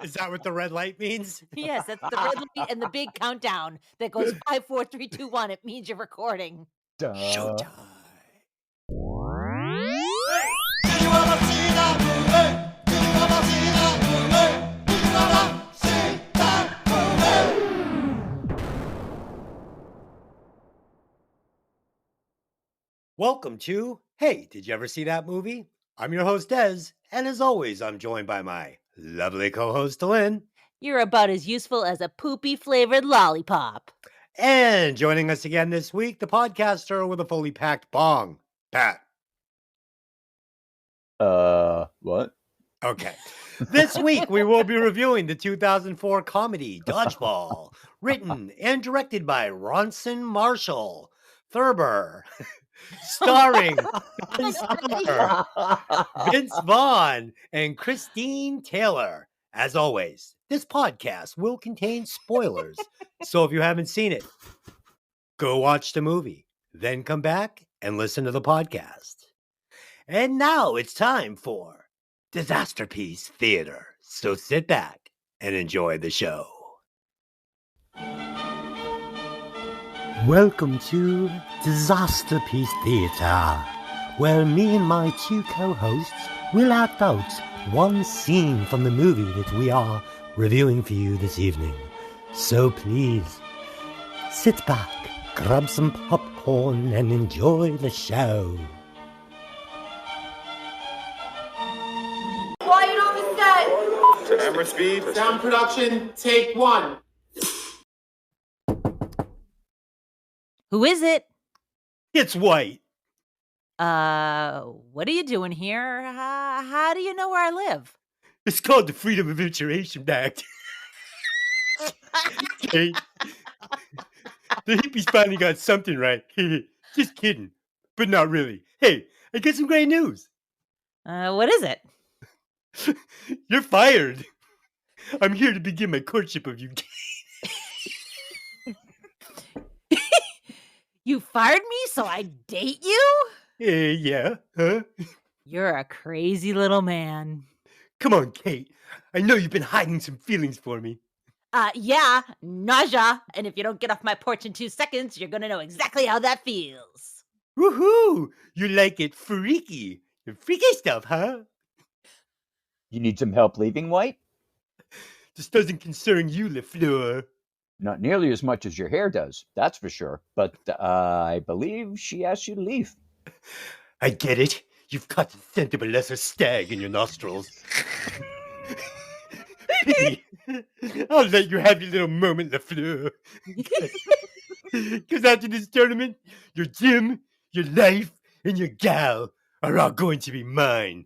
Is that what the red light means? Yes, that's the red light and the big countdown that goes 5, 4, 3, 2, 1. It means you're recording. Duh. Showtime. Hey, did you ever see that movie? Did you ever see that movie? Did you ever see that movie? Welcome to Hey, did you ever see that movie? I'm your host, Des, and as always, I'm joined by my lovely co-host, Lynn. You're about as useful as a poopy flavored lollipop. And joining us again this week, the podcaster with a fully packed bong, Pat. What? Okay. This week, we will be reviewing the 2004 comedy Dodgeball, written and directed by Ronson Marshall Thurber, starring Vince Vaughn and Christine Taylor. As always, this podcast will contain spoilers, so if you haven't seen it, go watch the movie, then come back and listen to the podcast. And now it's time for Disasterpiece Theater. So sit back and enjoy the show. Welcome to Disasterpiece Theater, where me and my two co-hosts will act out one scene from the movie that we are reviewing for you this evening. So please, sit back, grab some popcorn, and enjoy the show. Quiet on the set. Camera speed. Sound production, take one. Who is it? It's White. What are you doing here? How do you know where I live? It's called the Freedom of Information Act. Okay. The hippies finally got something right. Just kidding, but not really. Hey, I got some great news. What is it? You're fired. I'm here to begin my courtship of you. You fired me so I date you? Yeah, huh? You're a crazy little man. Come on, Kate. I know you've been hiding some feelings for me. Yeah, nausea. And if you don't get off my porch in 2 seconds, you're gonna know exactly how that feels. Woohoo! You like it freaky. Freaky stuff, huh? You need some help leaving, White? This doesn't concern you, LaFleur. Not nearly as much as your hair does, that's for sure. But I believe she asked you to leave. I get it. You've caught the scent of a lesser stag in your nostrils. Pity. I'll let you have your little moment, LaFleur. Because after this tournament, your gym, your life, and your gal are all going to be mine.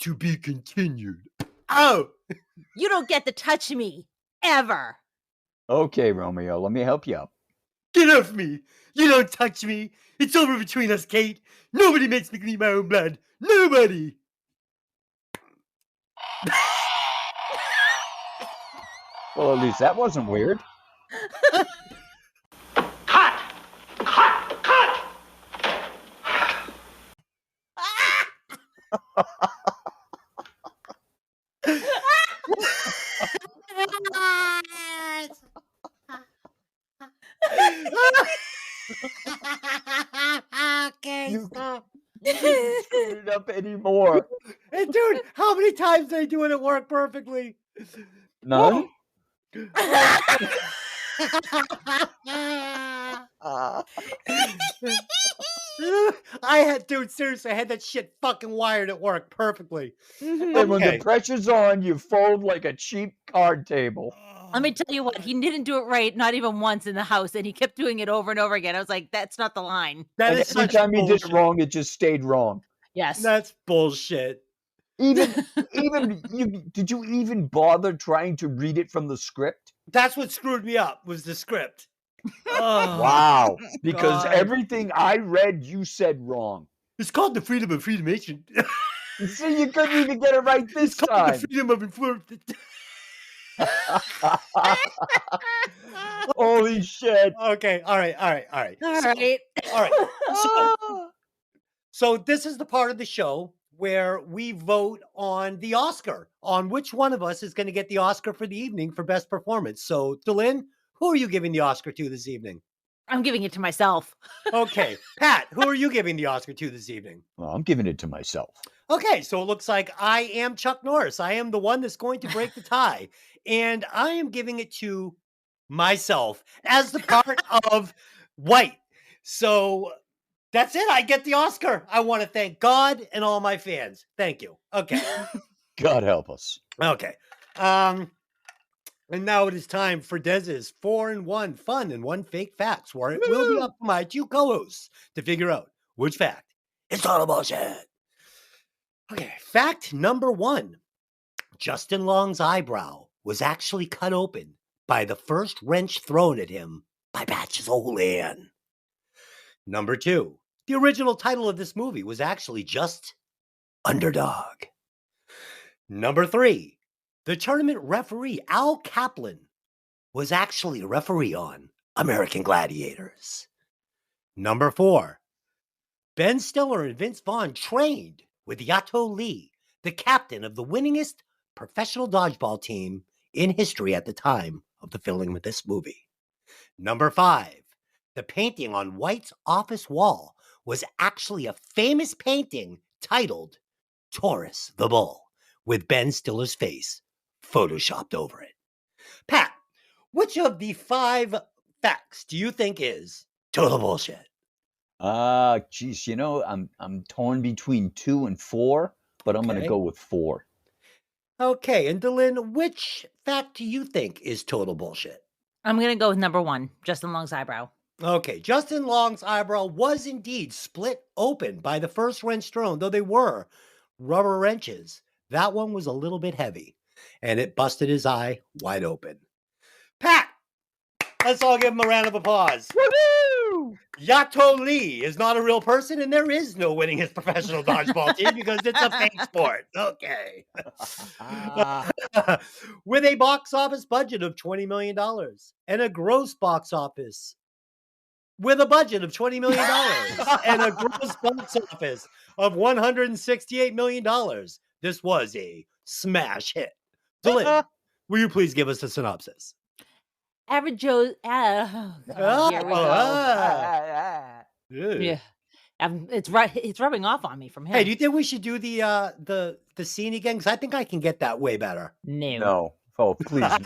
To be continued. Ow! You don't get to touch me. Ever. Okay, Romeo, let me help you up. Get off me! You don't touch me! It's over between us, Kate! Nobody makes me bleed my own blood! Nobody! Well, at least that wasn't weird. Cut! Cut! Cut! Okay, You- stop. You can't screw it up anymore. Hey, dude, how many times did I do it at work perfectly? None? Seriously, I had that shit fucking wired at work perfectly. And when Okay. the pressure's on, you fold like a cheap card table. Let me tell you what, he didn't do it right, not even once in the house, and he kept doing it over and over again. I was like, that's not the line. That And is every such time he did bullshit. it wrong, it just stayed wrong. Yes. That's bullshit. Did you even bother trying to read it from the script? That's what screwed me up, was the script. Oh, Wow. Because God. everything I read, you said wrong. It's called the Freedom of Information. See, you couldn't even get it right this It's called the time. Freedom of Information. Holy shit. Okay, all right. All right. All right. So this is the part of the show where we vote on the Oscar, on which one of us is going to get the Oscar for the evening for best performance. So, Delyn, who are you giving the Oscar to this evening? I'm giving it to myself. Okay. Pat, who are you giving the Oscar to this evening? Well, I'm giving it to myself. Okay, so it looks like I am Chuck Norris. I am the one that's going to break the tie. And I am giving it to myself as the part of White. So that's it. I get the Oscar. I want to thank God and all my fans. Thank you. Okay. God help us. Okay. And now it is time for Dez's 4 and 1 fun and 1 fake facts, where it will be up to my 2 co-hosts to figure out which fact is total bullshit. Okay, fact number 1. Justin Long's eyebrow was actually cut open by the first wrench thrown at him by Patch's old man. Number 2. The original title of this movie was actually just Underdog. Number 3. The tournament referee, Al Kaplan, was actually a referee on American Gladiators. Number 4. Ben Stiller and Vince Vaughn trained with Yato Lee, the captain of the winningest professional dodgeball team in history at the time of the filming of this movie. Number 5. The painting on White's office wall was actually a famous painting titled Taurus the Bull, with Ben Stiller's face photoshopped over it. Pat, which of the 5 facts do you think is total bullshit? Geez, I'm torn between 2 and 4, but I'm going Okay. to go with 4. Okay, and Delyn, which fact do you think is total bullshit? I'm going to go with number 1, Justin Long's eyebrow. Okay, Justin Long's eyebrow was indeed split open by the first wrench thrown, though they were rubber wrenches. That one was a little bit heavy, and it busted his eye wide open. Pat, let's all give him a round of applause. Woohoo! Yato Lee is not a real person, and there is no winning his professional dodgeball team because it's a fake sport. Okay. With a box office budget of $20 million and a gross box office with a budget of $20 million and a gross box office of $168 million, this was a smash hit. Delyn, will you please give us a synopsis? Average Joe's. Here we go. Yeah, it's rubbing off on me from him. Hey, do you think we should do the scene again? Because I think I can get that way better. No. Oh, please no.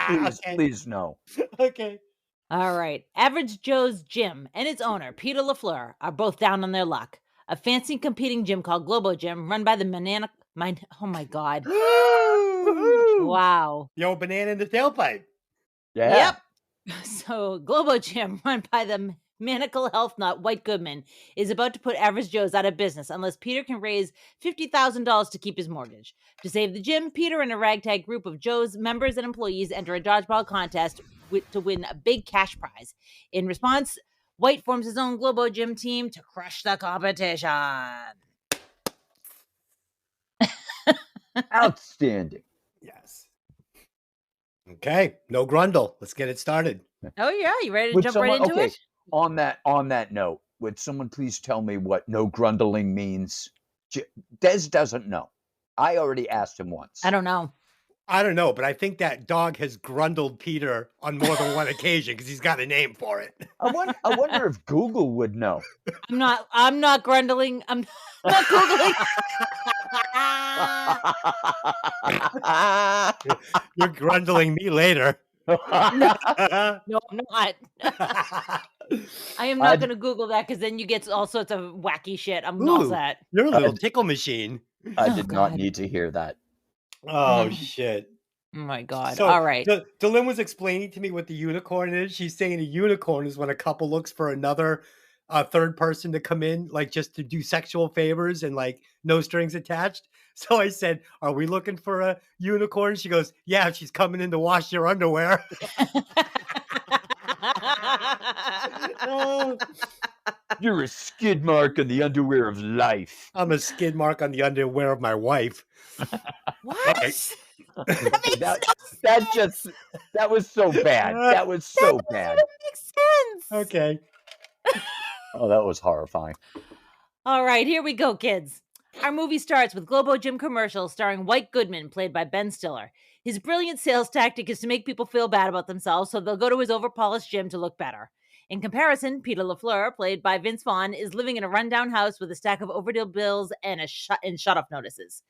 Please, Okay. please no. Okay. All right. Average Joe's Gym and its owner, Peter LaFleur, are both down on their luck. A fancy competing gym called Globo Gym, run by the oh my God. Wow. Yo, banana in the tailpipe. Yeah. Yep. So Globo Gym, run by the maniacal health nut White Goodman, is about to put Average Joe's out of business unless Peter can raise $50,000 to keep his mortgage. To save the gym, Peter and a ragtag group of Joe's members and employees enter a dodgeball contest to win a big cash prize. In response, White forms his own Globo Gym team to crush the competition. Outstanding. Yes. Okay. No grundle. Let's get it started. Oh yeah, you ready to Would jump someone- right into okay, it? On that note, would someone please tell me what no grundling means? Des doesn't know. I already asked him once. I don't know. I don't know, but I think that dog has grundled Peter on more than one occasion because he's got a name for it. I wonder if Google would know. I'm not grundling. I'm not googling. You're grundling me later. No, I'm not. I am not going to Google that because then you get all sorts of wacky shit. I'm all Ooh. set. You're a little tickle machine. I Oh, did not God. need to hear that. Oh, Mm. shit. Oh my God. So, All right. Delyn was explaining to me what the unicorn is. She's saying a unicorn is when a couple looks for another third person to come in, like just to do sexual favors and like no strings attached. So I said, "Are we looking for a unicorn?" She goes, "Yeah, she's coming in to wash your underwear." Oh, You're a skid mark on the underwear of life. I'm a skid mark on the underwear of my wife. What? Okay. That was so bad. That was so bad. Makes sense. Okay. Oh, that was horrifying. All right, here we go, kids. Our movie starts with Globo Gym commercial starring White Goodman, played by Ben Stiller. His brilliant sales tactic is to make people feel bad about themselves, so they'll go to his overpolished gym to look better. In comparison, Peter LaFleur, played by Vince Vaughn, is living in a rundown house with a stack of overdue bills and shut-off notices.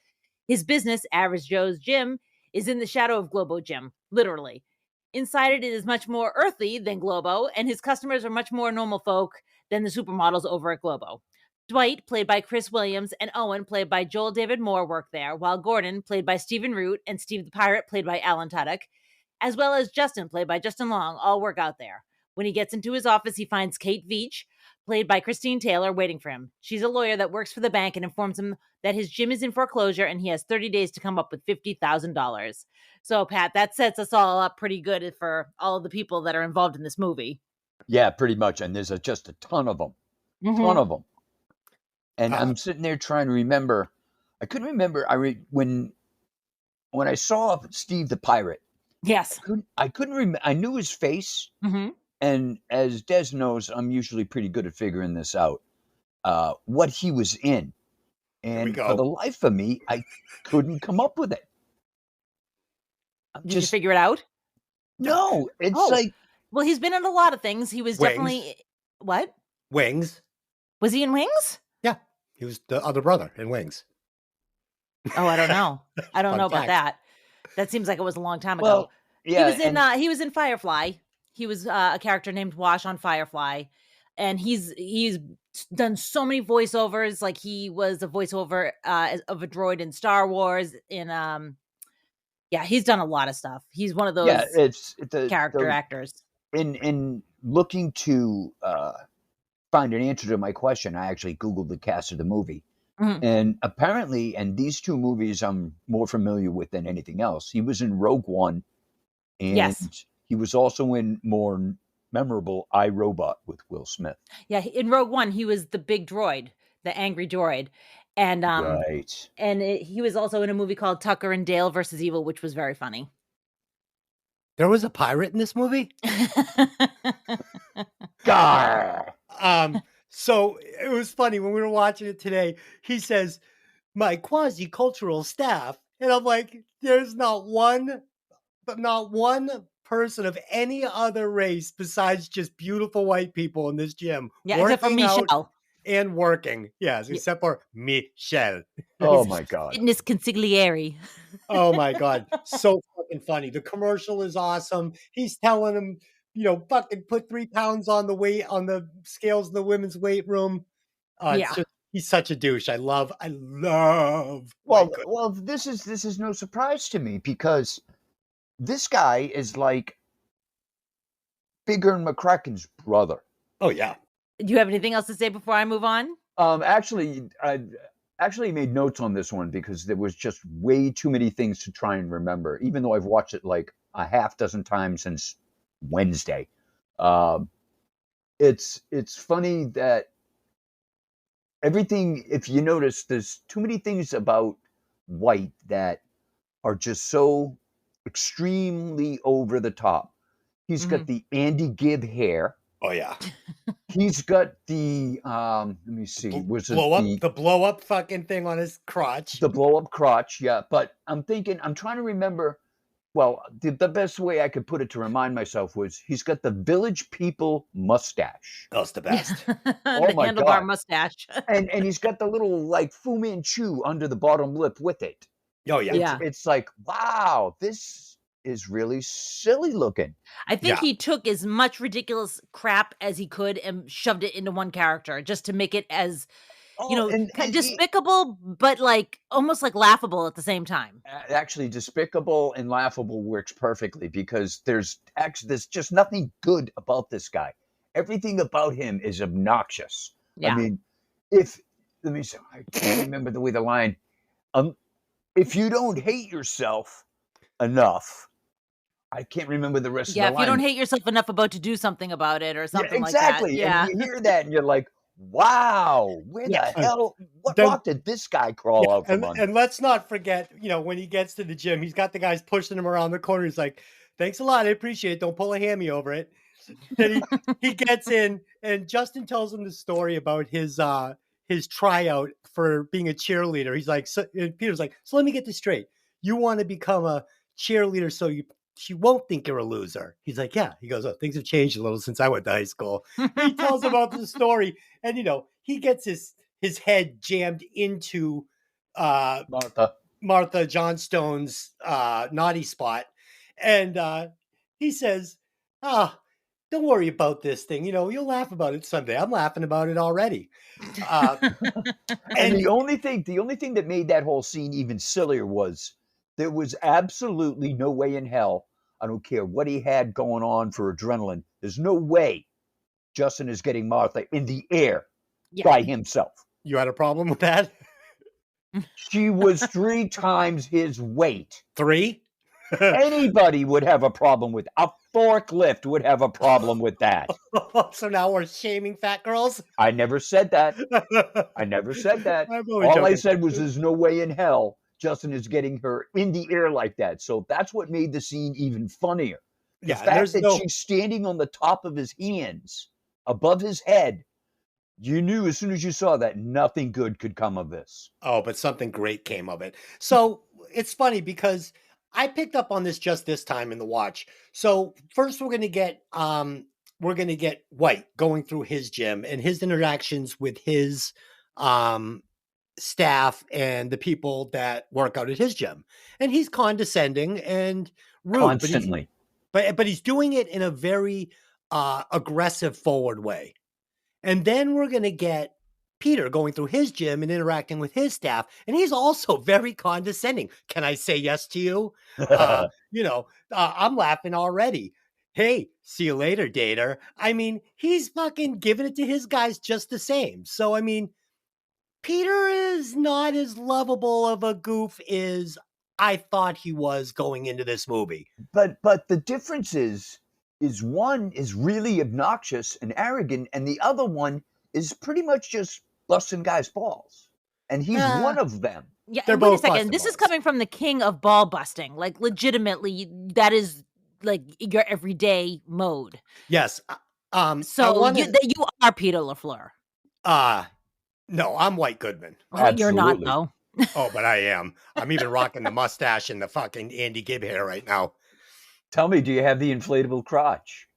His business, Average Joe's Gym, is in the shadow of Globo Gym, literally. Inside it is much more earthly than Globo, and his customers are much more normal folk than the supermodels over at Globo. Dwight, played by Chris Williams, and Owen, played by Joel David Moore, work there, while Gordon, played by Stephen Root, and Steve the Pirate, played by Alan Tudyk, as well as Justin, played by Justin Long, all work out there. When he gets into his office, he finds Kate Veach, played by Christine Taylor, waiting for him. She's a lawyer that works for the bank and informs him that his gym is in foreclosure and he has 30 days to come up with $50,000. So, Pat, that sets us all up pretty good for all of the people that are involved in this movie. Yeah, pretty much. And there's just a ton of them. Ton of them. And I'm sitting there trying to remember. I couldn't remember. When I saw Steve the Pirate. Yes. I couldn't remember. I knew his face. Mm-hmm. And as Des knows, I'm usually pretty good at figuring this out. What he was in. And for the life of me, I couldn't come up with it. Did you figure it out? No. It's like. Well, he's been in a lot of things. He was definitely. What? Wings. Was he in Wings? Yeah. He was the other brother in Wings. Oh, I don't know. I don't know about that. That seems like it was a long time ago. Well, yeah, he was in Firefly. He was a character named Wash on Firefly, and he's done so many voiceovers. Like he was a voiceover of a droid in Star Wars. He's done a lot of stuff. He's one of those character actors. In looking to find an answer to my question, I actually Googled the cast of the movie. Mm-hmm. And apparently, and these two movies I'm more familiar with than anything else. He was in Rogue One, and he was also in more memorable I, Robot with Will Smith. Yeah, in Rogue One, he was the big droid, the angry droid. And right. And he was also in a movie called Tucker and Dale versus Evil, which was very funny. There was a pirate in this movie? Gar. So it was funny when we were watching it today. He says, "My quasi-cultural staff," and I'm like, "There's not one person of any other race besides just beautiful white people in this gym." Yeah, except for Michelle. And working, yes, except for Michelle. Oh my God, fitness consigliere. Oh my God, so fucking funny. The commercial is awesome. He's telling him, fucking put 3 pounds on the scales in the women's weight room. He's such a douche. I love. Well, this is no surprise to me because this guy is like Bigger McCracken's brother. Oh yeah. Do you have anything else to say before I move on? Actually, I made notes on this one because there was just way too many things to try and remember, even though I've watched it like a half dozen times since Wednesday. It's funny that everything, if you notice, there's too many things about White that are just so extremely over the top. He's got the Andy Gibb hair. Oh yeah. He's got the let me see. The blow up fucking thing on his crotch. The blow up crotch, yeah. But I'm trying to remember. Well, the best way I could put it to remind myself was he's got the Village People mustache. That's the best. The my handlebar God. mustache. and he's got the little like Fu Manchu under the bottom lip with it. Oh yeah. It's like, wow, this is really silly looking. I think he took as much ridiculous crap as he could and shoved it into one character just to make it as despicable, but like almost like laughable at the same time. Actually, despicable and laughable works perfectly because there's just nothing good about this guy. Everything about him is obnoxious. Yeah. I mean, I can't remember the way the line. If you don't hate yourself enough, I can't remember the rest of the line. Yeah, if you don't hate yourself enough about to do something about it or something like that. Exactly. Yeah. And you hear that and you're like, wow, where the hell, what rock did this guy crawl out from under? And let's not forget, when he gets to the gym, he's got the guys pushing him around the corner. He's like, "Thanks a lot. I appreciate it. Don't pull a hammy over it." And he gets in and Justin tells him the story about his his tryout for being a cheerleader. He's like, and Peter's like, so let me get this straight. You want to become a cheerleader so she won't think you're a loser. He's like, yeah. He goes, oh, things have changed a little since I went to high school. He tells about the story, and he gets his head jammed into Martha Johnstone's naughty spot, and he says, don't worry about this thing. You'll laugh about it someday. I'm laughing about it already. And the only thing that made that whole scene even sillier was there was absolutely no way in hell, I don't care what he had going on for adrenaline, there's no way Justin is getting Martha in the air by himself. You had a problem with that? She was 3 times his weight. 3? Anybody would have a problem with a forklift would have a problem with that. So now we're shaming fat girls? I never said that. I never said that. All I said was there's no way in hell Justin is getting her in the air like that. So that's what made the scene even funnier. The fact that she's standing on the top of his hands above his head. You knew as soon as you saw that nothing good could come of this. Oh, but something great came of it. So it's funny because I picked up on this just this time in the watch. So first we're gonna get White going through his gym and his interactions with his staff and the people that work out at his gym. And he's condescending and rude. Constantly. But he's doing it in a very aggressive forward way. And then we're going to get Peter going through his gym and interacting with his staff. And he's also very condescending. Can I say yes to you? I'm laughing already. Hey, see you later, dater. I mean, he's fucking giving it to his guys just the same. So, I mean, Peter is not as lovable of a goof as I thought he was going into this movie. But the difference is one is really obnoxious and arrogant, and the other one is pretty much just busting guys' balls. And he's one of them. Yeah, They're wait a both second. This is coming from the king of ball busting. Like, legitimately, that is like your everyday mode. Yes. So you are Peter LaFleur. No, I'm White Goodman. You're not, though. Oh, but I am. I'm even rocking the mustache and the fucking Andy Gibb hair right now. Tell me, do you have the inflatable crotch?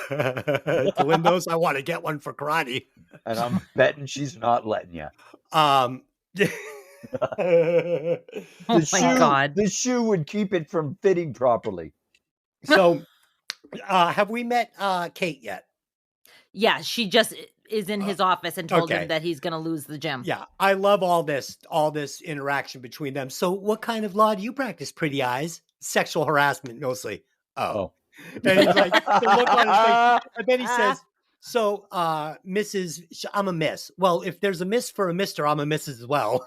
Lynn knows I want to get one for karate. And I'm betting she's not letting you. Oh my God. The shoe would keep it from fitting properly. So, have we met Kate yet? Yeah, she just is in his office and told him that he's going to lose the gym. Yeah, I love all this interaction between them. So, what kind of law do you practice, pretty eyes? Sexual harassment, mostly. Oh. And he's like, the look on his face. And then he says, so, Mrs. I'm a miss. Well, if there's a miss for a mister, I'm a missus as well.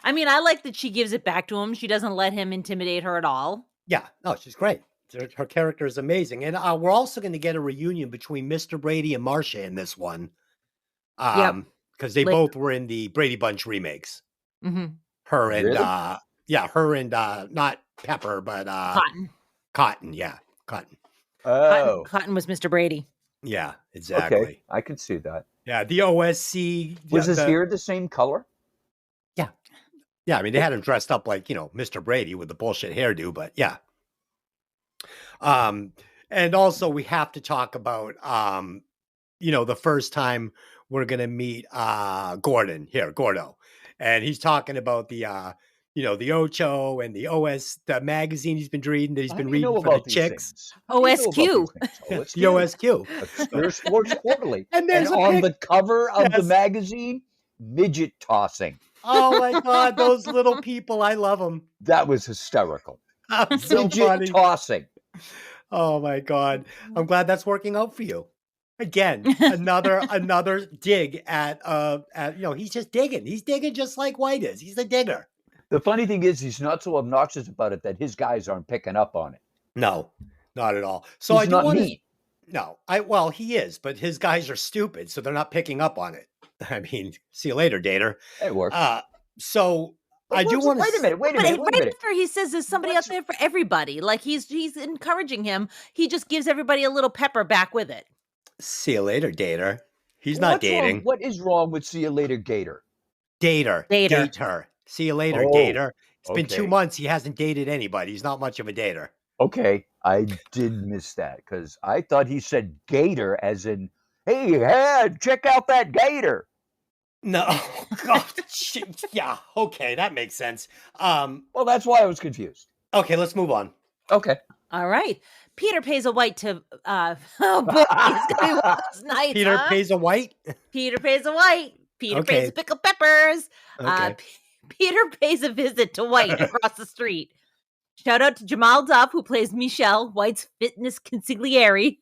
I mean, I like that she gives it back to him. She doesn't let him intimidate her at all. Yeah. No, she's great. Her character is amazing. And we're also going to get a reunion between Mr. Brady and Marcia in this one. Because they both were in the Brady Bunch remakes. Mm-hmm. Her and not Pepper, but Cotton. Cotton, yeah. Cotton. Oh. Cotton was Mr. Brady. Yeah, exactly. Okay, I could see that. Yeah, the OSC. Was his hair the same color? Yeah. Yeah, I mean, they had him dressed up like, Mr. Brady with the bullshit hairdo, but yeah. And also we have to talk about, the first time we're going to meet Gordo. And he's talking about the Ocho and the magazine he's been reading that he's been reading for the chicks. OSQ. The OSQ. Obscure Sports Quarterly. And there's on the cover of the magazine, midget tossing. Oh my God, those little people. I love them. That was hysterical. So midget funny. Tossing. Oh my God. I'm glad that's working out for you. Again, another dig at he's just digging. He's digging just like White is. He's a digger. The funny thing is he's not so obnoxious about it that his guys aren't picking up on it. No, not at all. So he's not mean. No, he is, but his guys are stupid, so they're not picking up on it. I mean, see you later, dater. It works. So I do want to wait a minute. Right after he says there's somebody out there for everybody. Like he's encouraging him. He just gives everybody a little pepper back with it. See you later, dater. He's not What's wrong? dating. What is wrong with See You Later, Gator? Dater. Dater. Date her. See you later, Oh, Gator. It's been 2 okay. months. He hasn't dated anybody. He's not much of a dater. Okay, I did miss that because I thought he said gator as in, hey, check out that gator. No. Oh, yeah. Okay, that makes sense. Well, that's why I was confused. Okay, let's move on. Okay. All right. Peter pays a white to oh boy, it's gonna be one of those nights. Peter huh? pays a white. Peter pays a white. Peter Okay. pays the pickled peppers. Okay. Peter pays a visit to White across the street. Shout out to Jamal Duff, who plays Michelle, White's fitness consigliere.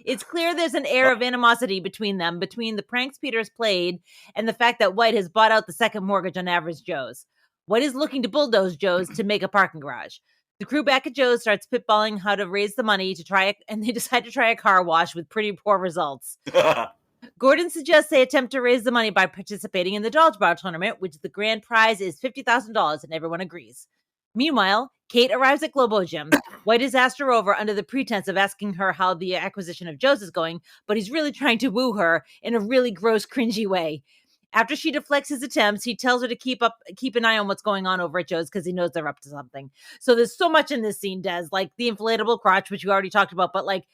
It's clear there's an air of animosity between them, between the pranks Peter's played and the fact that White has bought out the second mortgage on Average Joe's. White is looking to bulldoze Joe's to make a parking garage. The crew back at Joe's starts spitballing how to raise the money to try it, and they decide to try a car wash with pretty poor results. Gordon suggests they attempt to raise the money by participating in the Dodgeball tournament, which the grand prize is $50,000, and everyone agrees. Meanwhile, Kate arrives at Globo Gym. White has asked her over under the pretense of asking her how the acquisition of Joe's is going, but he's really trying to woo her in a really gross, cringy way. After she deflects his attempts, he tells her to keep an eye on what's going on over at Joe's because he knows they're up to something. So there's so much in this scene, Des, like the inflatable crotch, which you already talked about, but like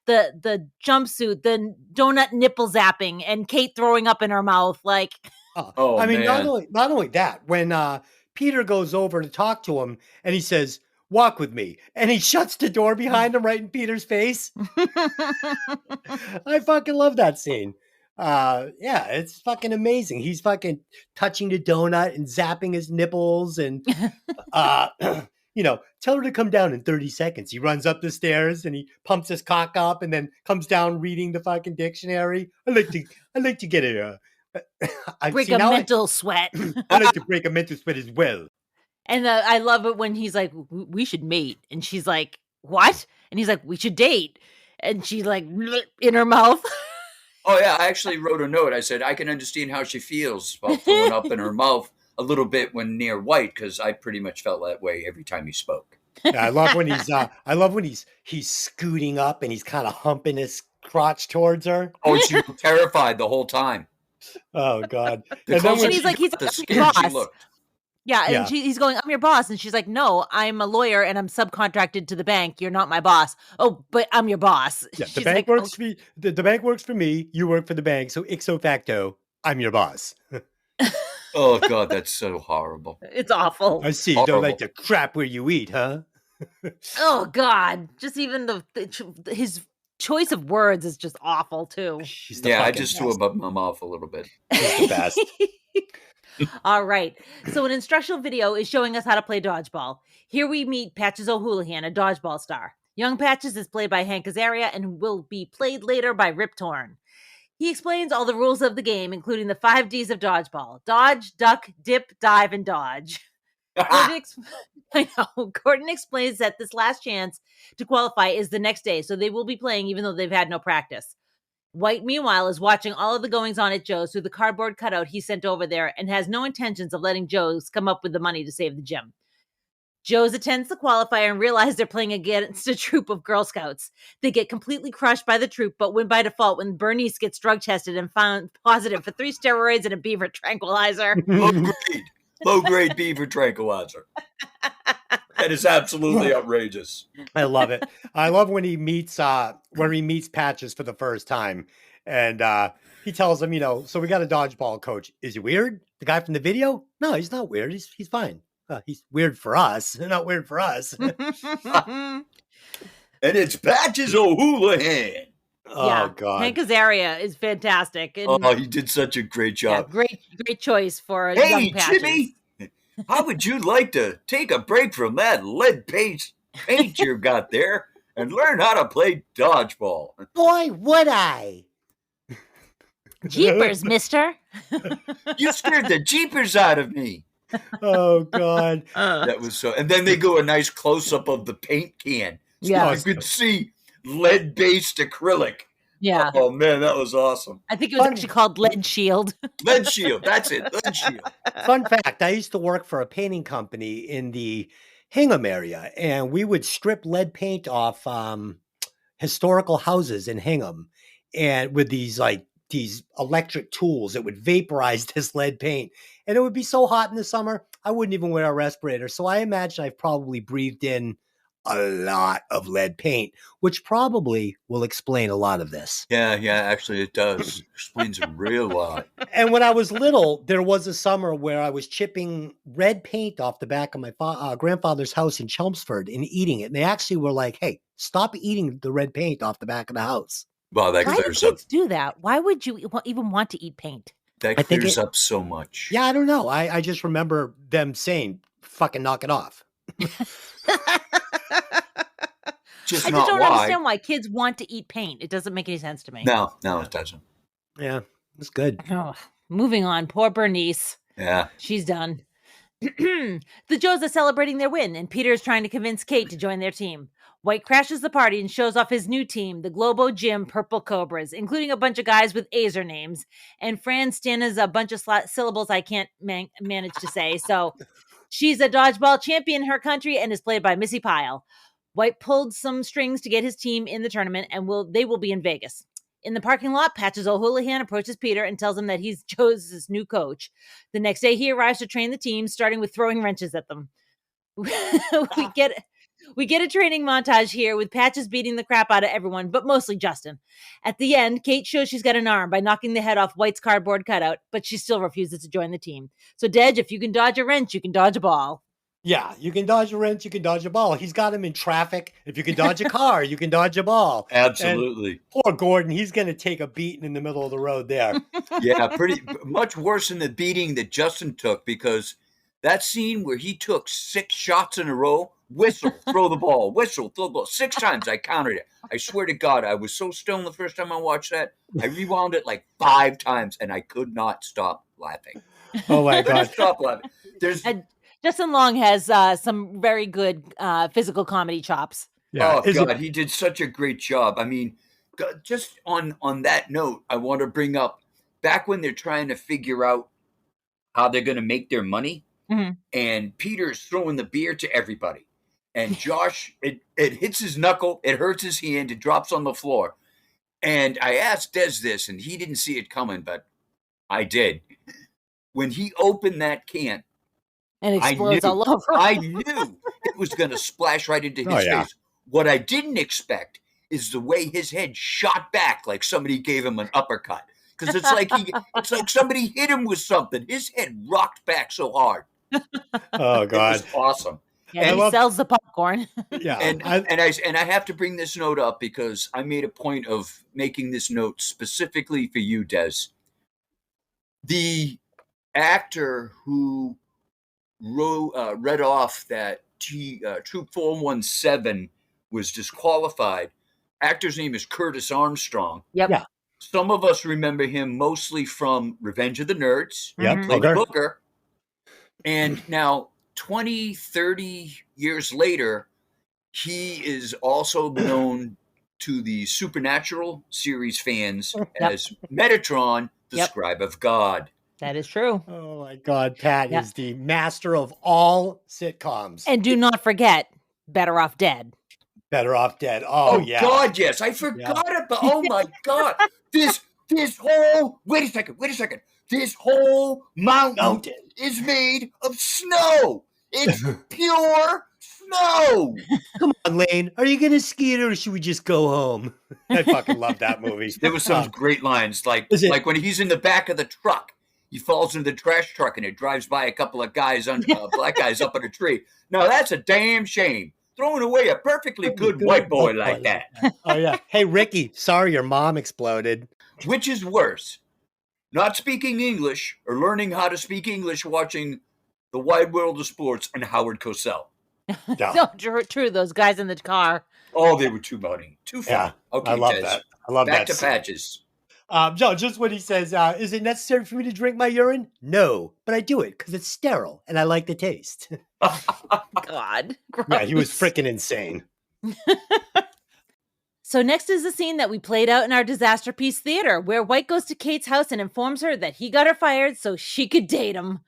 the jumpsuit, the donut nipple zapping, and Kate throwing up in her mouth. Like, I mean, man. not only that, when Peter goes over to talk to him and he says, "Walk with me," and he shuts the door behind him right in Peter's face. I fucking love that scene. Yeah, it's fucking amazing. He's fucking touching the donut and zapping his nipples and tell her to come down in 30 seconds. He runs up the stairs and he pumps his cock up and then comes down reading the fucking dictionary. I like to get it break a mental sweat. I like to break a mental sweat as well. And I love it when he's like, "We should mate," and she's like, "What?" And he's like, "We should date," and she's like, in her mouth. Oh, yeah, I actually wrote a note. I said, I can understand how she feels about throwing up in her mouth a little bit when near White, because I pretty much felt that way every time he spoke. Yeah, I love when he's scooting up and he's kind of humping his crotch towards her. Oh, and she was terrified the whole time. Oh, God. The then when closer he's she like, got, the "I'm scared your she boss." looked. Yeah, and Yeah. he's going, "I'm your boss," and she's like, "No, I'm a lawyer and I'm subcontracted to the bank. You're not my boss." "Oh, but I'm your boss." Yeah, the She's bank like, works for me. The bank works for me. You work for the bank. So ipso facto, I'm your boss. Oh, God, that's so horrible. It's awful. I see. You don't like Horrible. the crap where you eat, huh? Oh God, just even his choice of words is just awful too. She's the Yeah, I fucking just threw best. up my mouth a little bit. She's the best. All right. So an instructional video is showing us how to play dodgeball. Here we meet Patches O'Houlihan, a dodgeball star. Young Patches is played by Hank Azaria and will be played later by Rip Torn. He explains all the rules of the game, including the 5 Ds of dodgeball: dodge, duck, dip, dive, and dodge. Gordon explains that this last chance to qualify is the next day, so they will be playing even though they've had no practice. White, meanwhile, is watching all of the goings-on at Joe's through the cardboard cutout he sent over there and has no intentions of letting Joe's come up with the money to save the gym. Joe's attends the qualifier and realize they're playing against a troop of Girl Scouts. They get completely crushed by the troop, but win by default when Bernice gets drug tested and found positive for 3 steroids and a beaver tranquilizer. Low grade beaver tranquilizer. That is absolutely outrageous. I love it. I love when he meets Patches for the first time, and he tells him, so we got a dodgeball coach. Is he weird? The guy from the video? No, he's not weird. He's fine. He's weird for us, not weird for us. And it's Patches O'Houlihan. Oh, God. Hank Azaria is fantastic. And Oh, he did such a great yeah, job. great choice for Hey, young Patches. Jimmy, how would you like to take a break from that lead paint you got there and learn how to play dodgeball? Boy, would I. Jeepers, mister. You scared the jeepers out of me. Oh, God. That was so. And then they go a nice close up of the paint can. So Yeah. you could see lead-based acrylic. Yeah. Oh man, that was awesome. I think it was Fun. actually called Lead Shield. Lead shield. That's it. Lead shield. Fun fact, I used to work for a painting company in the Hingham area, and we would strip lead paint off historical houses in Hingham, and with these like these electric tools that would vaporize this lead paint. And it would be so hot in the summer, I wouldn't even wear a respirator. So I imagine I've probably breathed in a lot of lead paint, which probably will explain a lot of this. Yeah, actually it does. Explains a real lot. And when I was little, there was a summer where I was chipping red paint off the back of my grandfather's house in Chelmsford and eating it. And they actually were like, hey, stop eating the red paint off the back of the house. Wow, that Why do clears up. kids do that? Why would you even want to eat paint? That clears up so much. Yeah, I don't know. I just remember them saying, fucking knock it off. I just don't understand why kids want to eat paint. It doesn't make any sense to me. No, it doesn't. Yeah, it's good. Oh, moving on. Poor Bernice. Yeah. She's done. The Joes are celebrating their win, and Peter is trying to convince Kate to join their team. White crashes the party and shows off his new team, the Globo Gym Purple Cobras, including a bunch of guys with Azer names. And Fran Stanna's a bunch of syllables I can't manage to say. So she's a dodgeball champion in her country and is played by Missy Pyle. White pulled some strings to get his team in the tournament, and they will be in Vegas. In the parking lot, Patches O'Houlihan approaches Peter and tells him that he's Joe's new coach. The next day, he arrives to train the team, starting with throwing wrenches at them. We get a training montage here with Patches beating the crap out of everyone, but mostly Justin. At the end, Kate shows she's got an arm by knocking the head off White's cardboard cutout, but she still refuses to join the team. So, Dej, if you can dodge a wrench, you can dodge a ball. Yeah, you can dodge a wrench, you can dodge a ball. He's got him in traffic. If you can dodge a car, you can dodge a ball. Absolutely. And poor Gordon, he's going to take a beating in the middle of the road there. Yeah, pretty much worse than the beating that Justin took, because that scene where he took 6 shots in a row, whistle, throw the ball, whistle, throw the ball, 6 times I counted it. I swear to God, I was so stoned the first time I watched that. I rewound it like 5 times, and I could not stop laughing. Oh, my God. Stop laughing. Justin Long has some very good physical comedy chops. Yeah. Oh, God, he did such a great job. I mean, just on that note, I want to bring up back when they're trying to figure out how they're going to make their money, and Peter's throwing the beer to everybody. And Josh, it hits his knuckle, it hurts his hand, it drops on the floor. And I asked Des this, and he didn't see it coming, but I did. When he opened that can, and explodes all over. I knew it was going to splash right into his face. What I didn't expect is the way his head shot back like somebody gave him an uppercut. Because it's like somebody hit him with something. His head rocked back so hard. Oh, God. It was awesome. Yeah, and he sells the popcorn. Yeah. And I have to bring this note up because I made a point of making this note specifically for you, Des. The actor who read off that Troop 417 was disqualified. Actor's name is Curtis Armstrong. Yep. Yeah. Some of us remember him mostly from Revenge of the Nerds. Yep. Played Booker. And now 20, 30 years later, he is also known to the Supernatural series fans as Metatron, the Scribe of God. That is true. Oh, my God. Pat is the master of all sitcoms. And do not forget, Better Off Dead. Better Off Dead. Oh, yeah. God, yes. I forgot about, oh, my God. This whole, wait a second. This whole mountain is made of snow. It's pure snow. Come on, Lane. Are you going to ski it or should we just go home? I fucking love that movie. There was some great lines, like when he's in the back of the truck. He falls into the trash truck and it drives by a couple of guys, black guys up in a tree. Now, that's a damn shame. Throwing away a perfectly good white boy like that. Oh, yeah. Hey, Ricky, sorry your mom exploded. Which is worse? Not speaking English or learning how to speak English watching The Wide World of Sports and Howard Cosell. So true, those guys in the car. Oh, they were too funny. Too funny. Yeah, okay, I love Des. that. I love Back that. to Patches. Joe, just when he says, is it necessary for me to drink my urine? No, but I do it because it's sterile and I like the taste. God. Gross. Yeah, he was freaking insane. So next is the scene that we played out in our Disasterpiece Theater, where White goes to Kate's house and informs her that he got her fired so she could date him.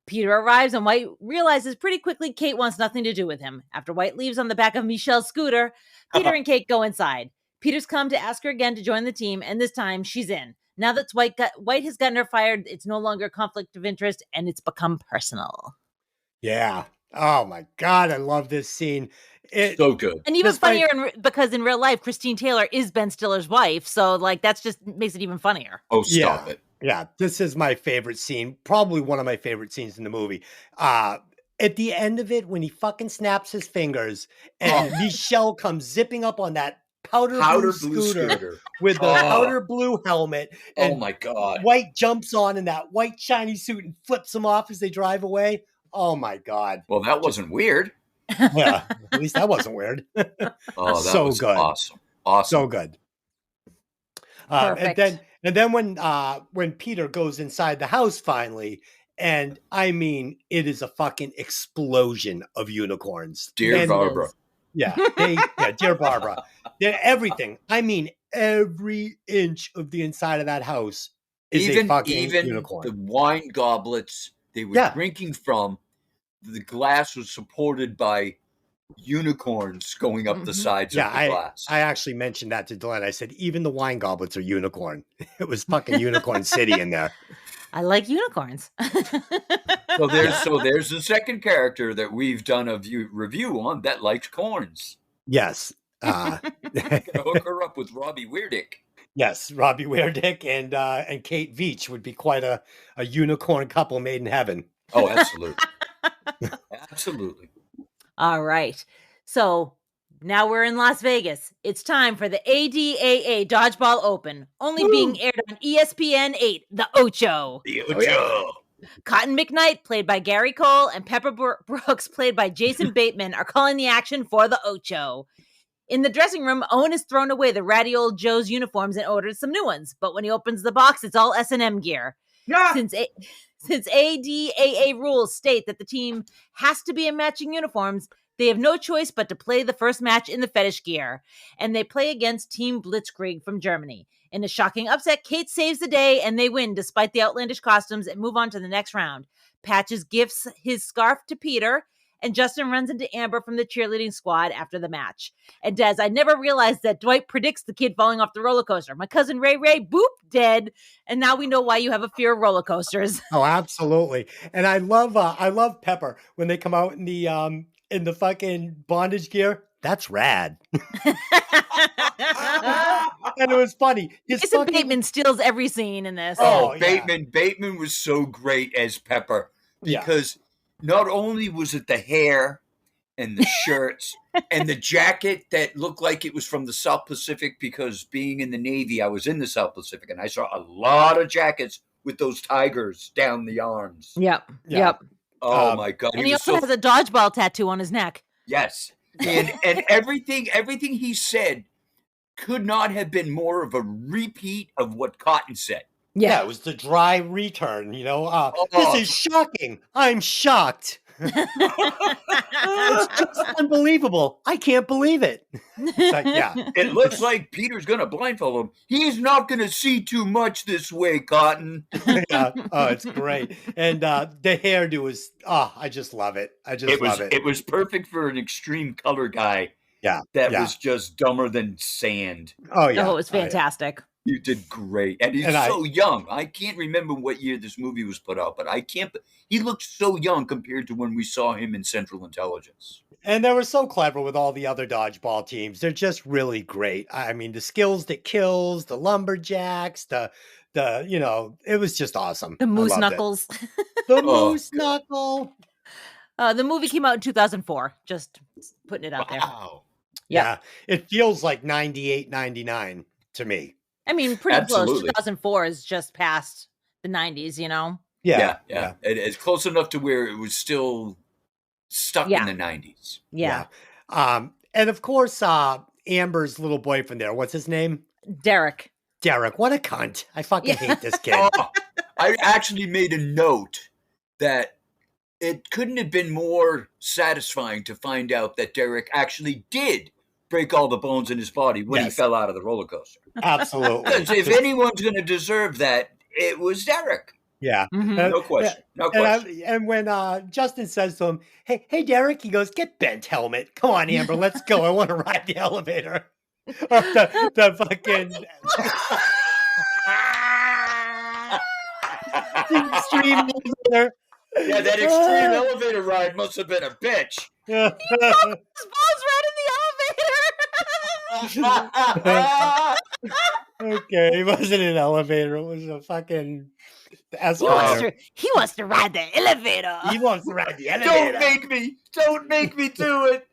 Peter arrives and White realizes pretty quickly Kate wants nothing to do with him. After White leaves on the back of Michelle's scooter, Peter and Kate go inside. Peter's come to ask her again to join the team, and this time she's in. Now that White has gotten her fired, it's no longer a conflict of interest, and it's become personal. Yeah. Oh my God, I love this scene. So good. And even Despite- funnier because in real life, Christine Taylor is Ben Stiller's wife. So like that's just makes it even funnier. Oh, stop Yeah. it. Yeah, this is my favorite scene. Probably one of my favorite scenes in the movie. At the end of it, when he fucking snaps his fingers and Michelle comes zipping up on that powder blue scooter with the powder blue helmet. And Oh my God. White jumps on in that white shiny suit and flips him off as they drive away. Oh my God. Well, that wasn't weird. Yeah, at least that wasn't weird. Oh, that So was good. awesome. Awesome. So good. Perfect. And then when Peter goes inside the house finally, and I mean, it is a fucking explosion of unicorns. Dear Men- Barbara. Yeah, dear Barbara. They're everything. I mean, every inch of the inside of that house is a fucking unicorn. The wine goblets they were drinking from, the glass was supported by unicorns going up the sides of the glass. I actually mentioned that to Glenn. I said, even the wine goblets are unicorn. It was fucking Unicorn City in there. I like unicorns. So there's the second character that we've done a review on that likes corns. Yes. Gonna hook her up with Robbie Weirdick. Yes, Robbie Weirdick and Kate Veach would be quite a unicorn couple made in heaven. Oh, absolutely. Absolutely. All right. So now we're in Las Vegas. It's time for the ADAA Dodgeball Open, only being aired on ESPN 8, the Ocho. The Ocho. Cotton McKnight, played by Gary Cole, and Pepper Brooks, played by Jason Bateman, are calling the action for the Ocho. In the dressing room, Owen has thrown away the ratty old Joe's uniforms and ordered some new ones. But when he opens the box, it's all S&M gear. Yeah. Since ADAA rules state that the team has to be in matching uniforms, they have no choice but to play the first match in the fetish gear. And they play against Team Blitzkrieg from Germany. In a shocking upset, Kate saves the day and they win despite the outlandish costumes and move on to the next round. Patches gifts his scarf to Peter, and Justin runs into Amber from the cheerleading squad after the match. And Des, I never realized that Dwight predicts the kid falling off the roller coaster. My cousin Ray, boop, dead. And now we know why you have a fear of roller coasters. Oh, absolutely. And I love Pepper when they come out in the fucking bondage gear. That's rad. And it was funny. Jason Bateman steals every scene in this. Oh, Bateman was so great as Pepper because not only was it the hair and the shirts and the jacket that looked like it was from the South Pacific, because being in the Navy, I was in the South Pacific and I saw a lot of jackets with those tigers down the arms. Yep. Oh my God. And he also has a dodgeball tattoo on his neck. Yes. And everything he said could not have been more of a repeat of what Cotton said. Yeah, it was the dry return, This is shocking. I'm shocked. It's just unbelievable. I can't believe it. It's like, It looks like Peter's going to blindfold him. He's not going to see too much this way, Cotton. Yeah. Oh, it's great. And the hairdo is, I just love it. Love it. It was perfect for an extreme color guy. Yeah. That was just dumber than sand. Oh, yeah. Oh, it was fantastic. You did great. And he's so young. I can't remember what year this movie was put out, but he looked so young compared to when we saw him in Central Intelligence. And they were so clever with all the other dodgeball teams. They're just really great. I mean, the skills that kills, the lumberjacks, it was just awesome. The moose knuckles. The moose knuckle. The movie came out in 2004. Just putting it out there. Wow. Yeah. It feels like 98, 99 to me. I mean, pretty Absolutely. close. 2004 is just past the 90s, Yeah. It's close enough to where it was still stuck in the 90s. Yeah. And of course, Amber's little boyfriend there, what's his name? Derek, what a cunt. I fucking hate this kid. I actually made a note that it couldn't have been more satisfying to find out that Derek actually did break all the bones in his body when he fell out of the roller coaster. Absolutely. Because if anyone's going to deserve that, it was Derek. Yeah. Mm-hmm. No question. No question. And when Justin says to him, hey, Derek, he goes, get bent helmet. Come on, Amber, let's go. I want to ride the elevator. Or the fucking... the extreme elevator. Yeah, that extreme elevator ride must have been a bitch. His balls right in the elevator. Okay, it wasn't an elevator. It was a fucking He escalator. wants to ride the elevator. He wants to ride the elevator. Don't make me do it.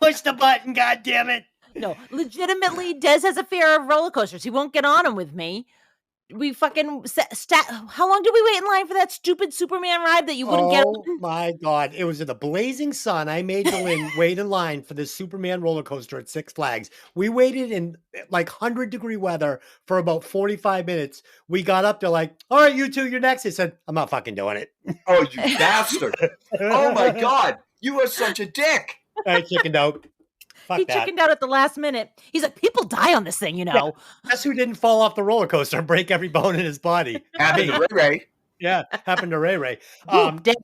Push the button, goddammit. No, legitimately, Des has a fear of roller coasters. He won't get on them with me. We fucking how long did we wait in line for that stupid Superman ride that you wouldn't get Oh on? my God. It was in the blazing sun. I made Lynn wait in line for the Superman roller coaster at Six Flags. We waited in like 100-degree weather for about 45 minutes. We got up there like, all right, you two, you're next. They said, I'm not fucking doing it. Oh, you bastard. Oh my God. You are such a dick. I chickened out. Fuck He that. chickened out at the last minute. He's like, people die on this thing, you know. Guess who didn't fall off the roller coaster and break every bone in his body? Happened to Ray Ray. Yeah, happened to Ray Ray. Dead.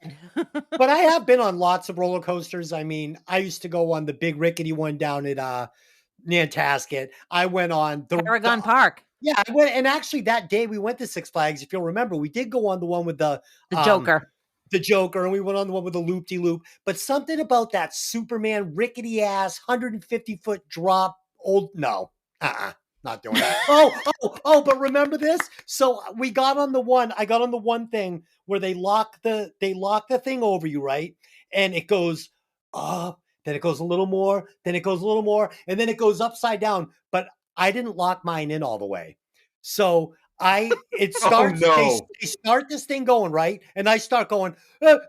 But I have been on lots of roller coasters. I mean, I used to go on the big rickety one down at Nantasket. I went on the Paragon Park. Yeah, I went, and actually that day we went to Six Flags. If you'll remember, we did go on the one with the Joker. The Joker, and we went on the one with the loop-de-loop. But something about that Superman rickety ass 150-foot drop. Not doing that. Oh, but remember this? So we got on the one. I got on the one thing where they lock the thing over you, right? And it goes up, then it goes a little more, then it goes a little more, and then it goes upside down. But I didn't lock mine in all the way. So it starts, no. they start this thing going, right? And I start going,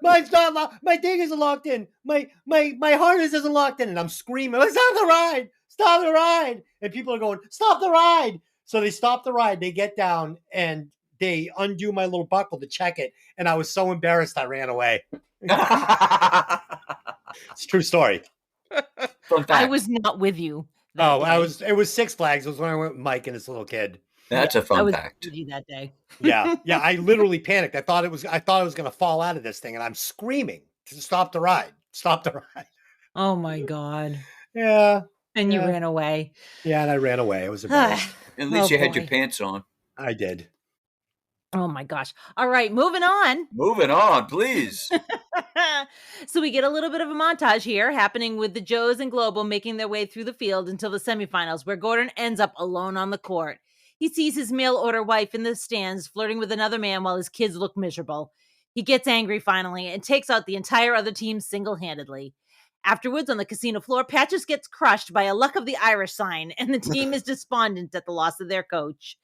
mine's not locked, my thing isn't locked in, my harness isn't locked in, and I'm screaming, stop the ride, and people are going, stop the ride. So they stop the ride, they get down, and they undo my little buckle to check it, and I was so embarrassed I ran away. It's a true story. Fun fact. I was not with you. It was Six Flags. It was when I went with Mike and his little kid. That's a I fun was fact. with you that day. Yeah. I literally panicked. I thought it was going to fall out of this thing, and I'm screaming to stop the ride. Stop the ride. Oh my God. Yeah. And you ran away. Yeah, and I ran away. I was embarrassed. At least you had your boy. pants on. I did. Oh my gosh. All right, moving on. Moving on, please. So we get a little bit of a montage here happening with the Joes and Global making their way through the field until the semifinals, where Gordon ends up alone on the court. He sees his mail-order wife in the stands flirting with another man while his kids look miserable. He gets angry finally and takes out the entire other team single-handedly. Afterwards, on the casino floor, Patches gets crushed by a Luck of the Irish sign, and the team is despondent at the loss of their coach.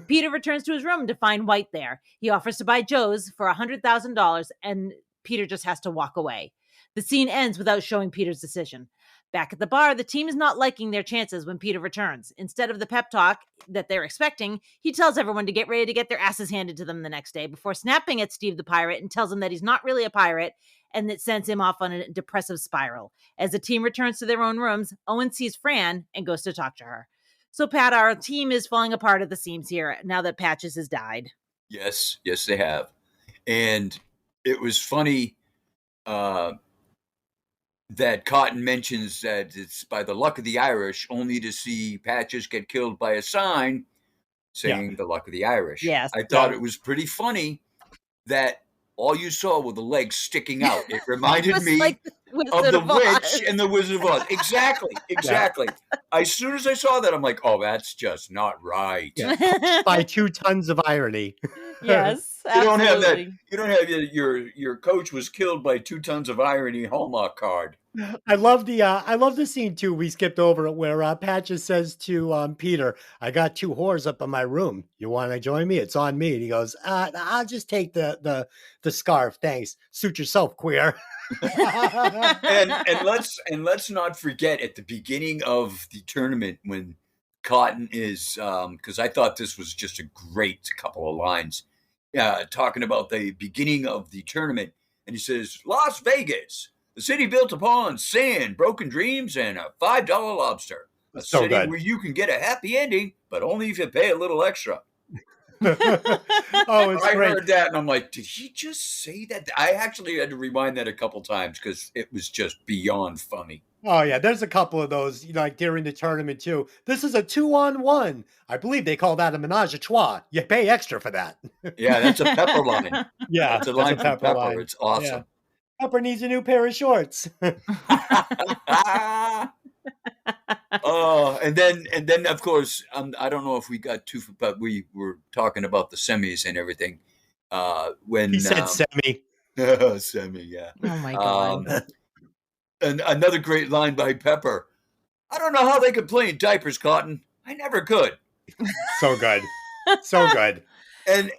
Peter returns to his room to find White there. He offers to buy Joe's for $100,000, and Peter just has to walk away. The scene ends without showing Peter's decision. Back at the bar, the team is not liking their chances when Peter returns. Instead of the pep talk that they're expecting, he tells everyone to get ready to get their asses handed to them the next day before snapping at Steve the pirate and tells him that he's not really a pirate, and it sends him off on a depressive spiral. As the team returns to their own rooms, Owen sees Fran and goes to talk to her. So, Pat, our team is falling apart at the seams here now that Patches has died. Yes, they have. And it was funny that Cotton mentions that it's by the luck of the Irish, only to see Patches get killed by a sign saying the luck of the Irish. Yes. I thought it was pretty funny that all you saw were the legs sticking out. It reminded me like of the Witch and the Wizard of Oz. Exactly. As soon as I saw that, I'm like, oh, that's just not right. Yeah. By 2 tons of irony. Yes, You don't have that. absolutely. You don't have your coach was killed by 2 tons of irony Hallmark card. I love the scene too. We skipped over it where Patches says to Peter, "I got 2 whores up in my room. You want to join me? It's on me." And he goes, "I'll just take the scarf, thanks. Suit yourself, queer." and let's not forget at the beginning of the tournament when Cotton is because I thought this was just a great couple of lines talking about the beginning of the tournament, and he says, "Las Vegas, the city built upon sand, broken dreams, and a $5 lobster. A So city good. where you can get a happy ending, but only if you pay a little extra." Oh, it's I great. heard that and I'm like, did he just say that? I actually had to rewind that a couple times because it was just beyond funny. Oh yeah, there's a couple of those, like during the tournament too. This is a 2-on-1. I believe they call that a menage a trois. You pay extra for that. Yeah, that's a Pepper line. Yeah, That's a line from Pepper. line. It's awesome. Pepper needs a new pair of shorts. Oh, and then of course, I don't know if we got too, but we were talking about the semis and everything. When He said semi. semi, yeah. Oh my God. And another great line by Pepper. I don't know how they could play in diapers, Cotton. I never could. So good. So good. And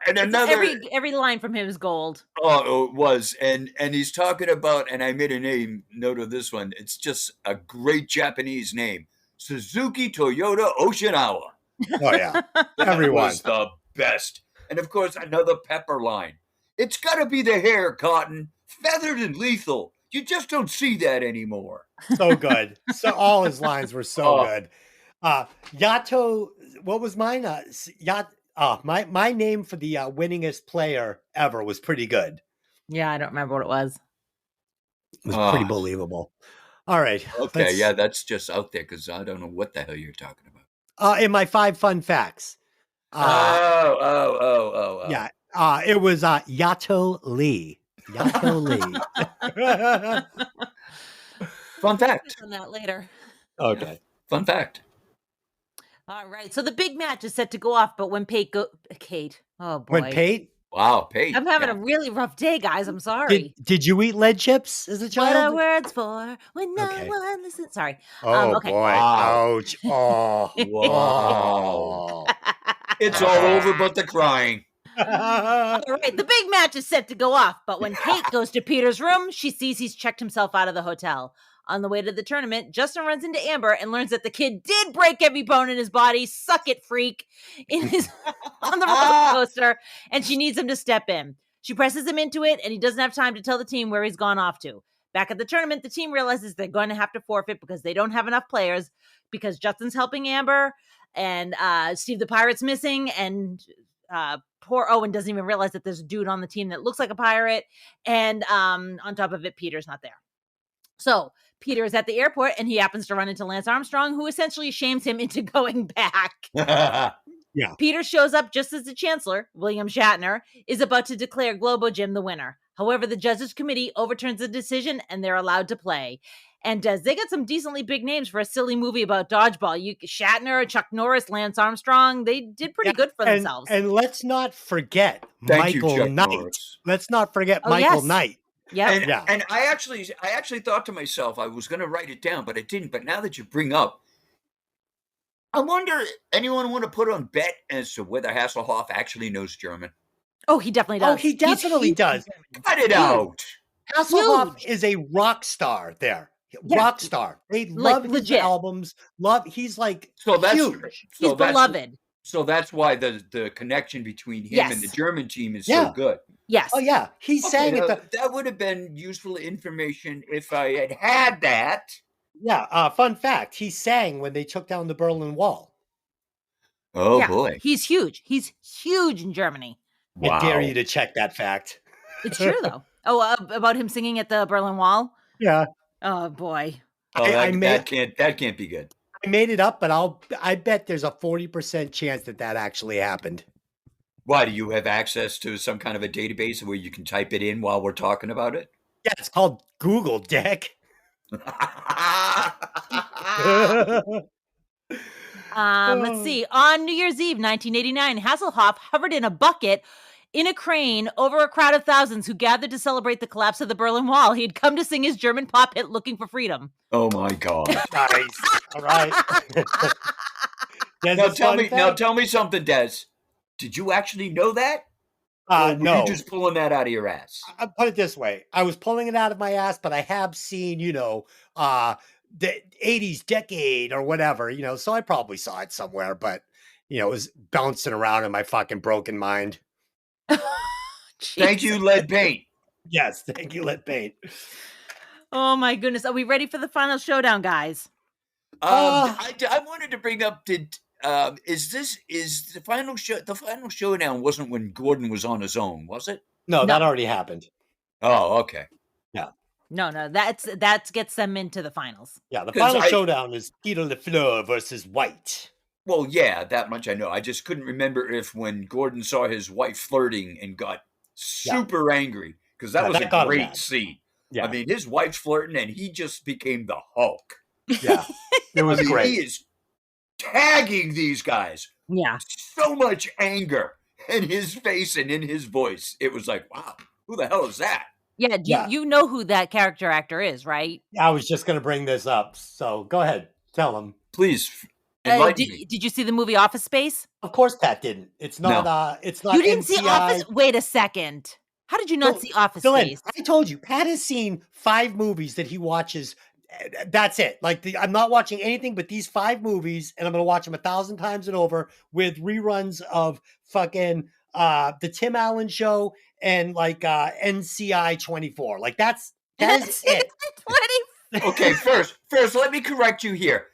another Every line from him is gold. Oh, it was. And he's talking about, and I made a note of this one. It's just a great Japanese name. Suzuki Toyota Oceanawa. Oh yeah. That Everyone. was the best. And of course, another Pepper line. It's gotta be the hair, Cotton. Feathered and lethal. You just don't see that anymore. So good. So all his lines were so Oh. good. Yato, what was mine? My name for the winningest player ever was pretty good. Yeah, I don't remember what it was. It was pretty believable. All right. Okay, yeah, that's just out there because I don't know what the hell you're talking about. In my 5 fun facts. Oh. Yeah. It was Yato Lee. Yato Lee. Fun fact. On that later. Okay. Fun fact. All right. So the big match is set to go off, but when Kate. Oh boy. When Pate, Wow, Pate. I'm having a really rough day, guys. I'm sorry. did you eat lead chips as a What are child? words for when no Okay. one listens? Sorry. Oh okay. boy! Wow. Ouch! Oh, Wow. It's all over but the crying. All right, the big match is set to go off, but when Kate goes to Peter's room, she sees he's checked himself out of the hotel. On the way to the tournament, Justin runs into Amber and learns that the kid did break every bone in his body. Suck it, freak! On the roller coaster, and she needs him to step in. She presses him into it, and he doesn't have time to tell the team where he's gone off to. Back at the tournament, the team realizes they're going to have to forfeit because they don't have enough players, because Justin's helping Amber, and Steve the Pirate's missing, and poor Owen doesn't even realize that there's a dude on the team that looks like a pirate, and on top of it, Peter's not there. So Peter is at the airport, and he happens to run into Lance Armstrong, who essentially shames him into going back. Yeah. Peter shows up just as the Chancellor, William Shatner, is about to declare Globo Gym the winner. However, the judges committee overturns the decision, and they're allowed to play. And they got some decently big names for a silly movie about dodgeball. Shatner, Chuck Norris, Lance Armstrong, they did pretty good for themselves. And let's not forget Thank you, Michael Chuck Knight. Norris. Let's not forget Oh, Michael yes. Knight. Yeah. And I actually thought to myself, I was going to write it down, but I didn't. But now that you bring up, I wonder, anyone want to put on bet as to whether Hasselhoff actually knows German? Oh, he definitely does. Oh, he definitely does. Cut it out. Hasselhoff is a rock star there. Yeah. Rock star. They love his legit. albums. He's like So that's huge. He's so that's beloved. so that's why the connection between him and the Yes. German team is Yeah. so good. Yes. Oh yeah, he sang Okay, at the that would have been useful information if I had had that. yeah. Fun fact: he sang when they took down the Berlin Wall. Oh Yeah. boy! He's huge. He's huge in Germany. I dare you to check that fact. It's true, though. Oh, about him singing at the Berlin Wall? Yeah, Oh, boy. Oh, I that can't be good. I made it up, but I bet there's a 40% chance that actually happened. Why, do you have access to some kind of a database where you can type it in while we're talking about it? Yeah, it's called Google, Dick. Let's see. On New Year's Eve, 1989, Hasselhoff hovered in a bucket in a crane over a crowd of thousands who gathered to celebrate the collapse of the Berlin Wall. He'd come to sing his German pop hit, Looking for Freedom. Oh my God! Nice. All right. Now tell me something, Des. Did you actually know that? Or were No. you just pulling that out of your ass? I put it this way: I was pulling it out of my ass, but I have seen, the 80s decade or whatever, so I probably saw it somewhere, but it was bouncing around in my fucking broken mind. Thank you, lead paint. Yes, thank you, Lit Paint. Oh, my goodness. Are we ready for the final showdown, guys? I wanted to bring up, is the final show? The final showdown wasn't when Gordon was on his own, was it? No, that already happened. Oh, okay. No, that gets them into the finals. Yeah, the 'Cause final I- showdown is Peter LaFleur versus White. Well, yeah, that much I know. I just couldn't remember if when Gordon saw his wife flirting and got super angry, because that Yeah, was that a got him great mad. scene. Yeah, I mean, his wife's flirting and he just became the Hulk. yeah, it was I mean, great. he is tagging these guys. Yeah. So much anger in his face and in his voice. It was like, wow, who the hell is that? Yeah, Yeah. you know who that character actor is, right? I was just going to bring this up, so go ahead, tell him. Please enlighten me. Did you see the movie Office Space? Of course, Pat didn't. It's not. No. It's not. You didn't see NCI. Office? Wait a second. How did you not see Office Dylan, Space? I told you, Pat has seen 5 movies that he watches. That's it. Like I'm not watching anything but these 5 movies, and I'm going to watch them 1,000 times and over with reruns of fucking the Tim Allen Show and like NCI 24. Like that is it. 20. Okay, first, let me correct you here.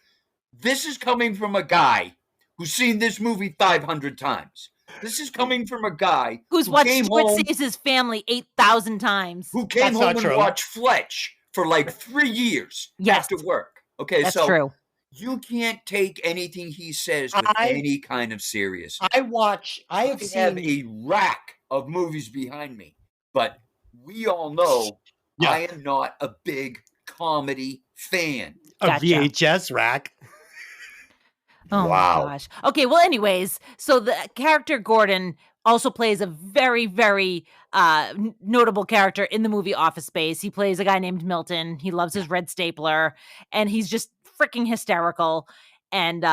This is coming from a guy who's seen this movie 500 times. This is coming from a guy Who's who watched came Scorsese's Family 8,000 times. who came That's home not and true. watched Fletch for like 3 years Yes. after work. Okay, That's so true. you can't take anything he says with any kind of seriousness. I have have seen a rack of movies behind me, but we all know Yeah. I am not a big comedy fan. a Gotcha. VHS rack. Oh Wow. my gosh. Okay, well, anyways, so the character Gordon also plays a very, very notable character in the movie Office Space. He plays a guy named Milton. He loves his red stapler, and he's just freaking hysterical. And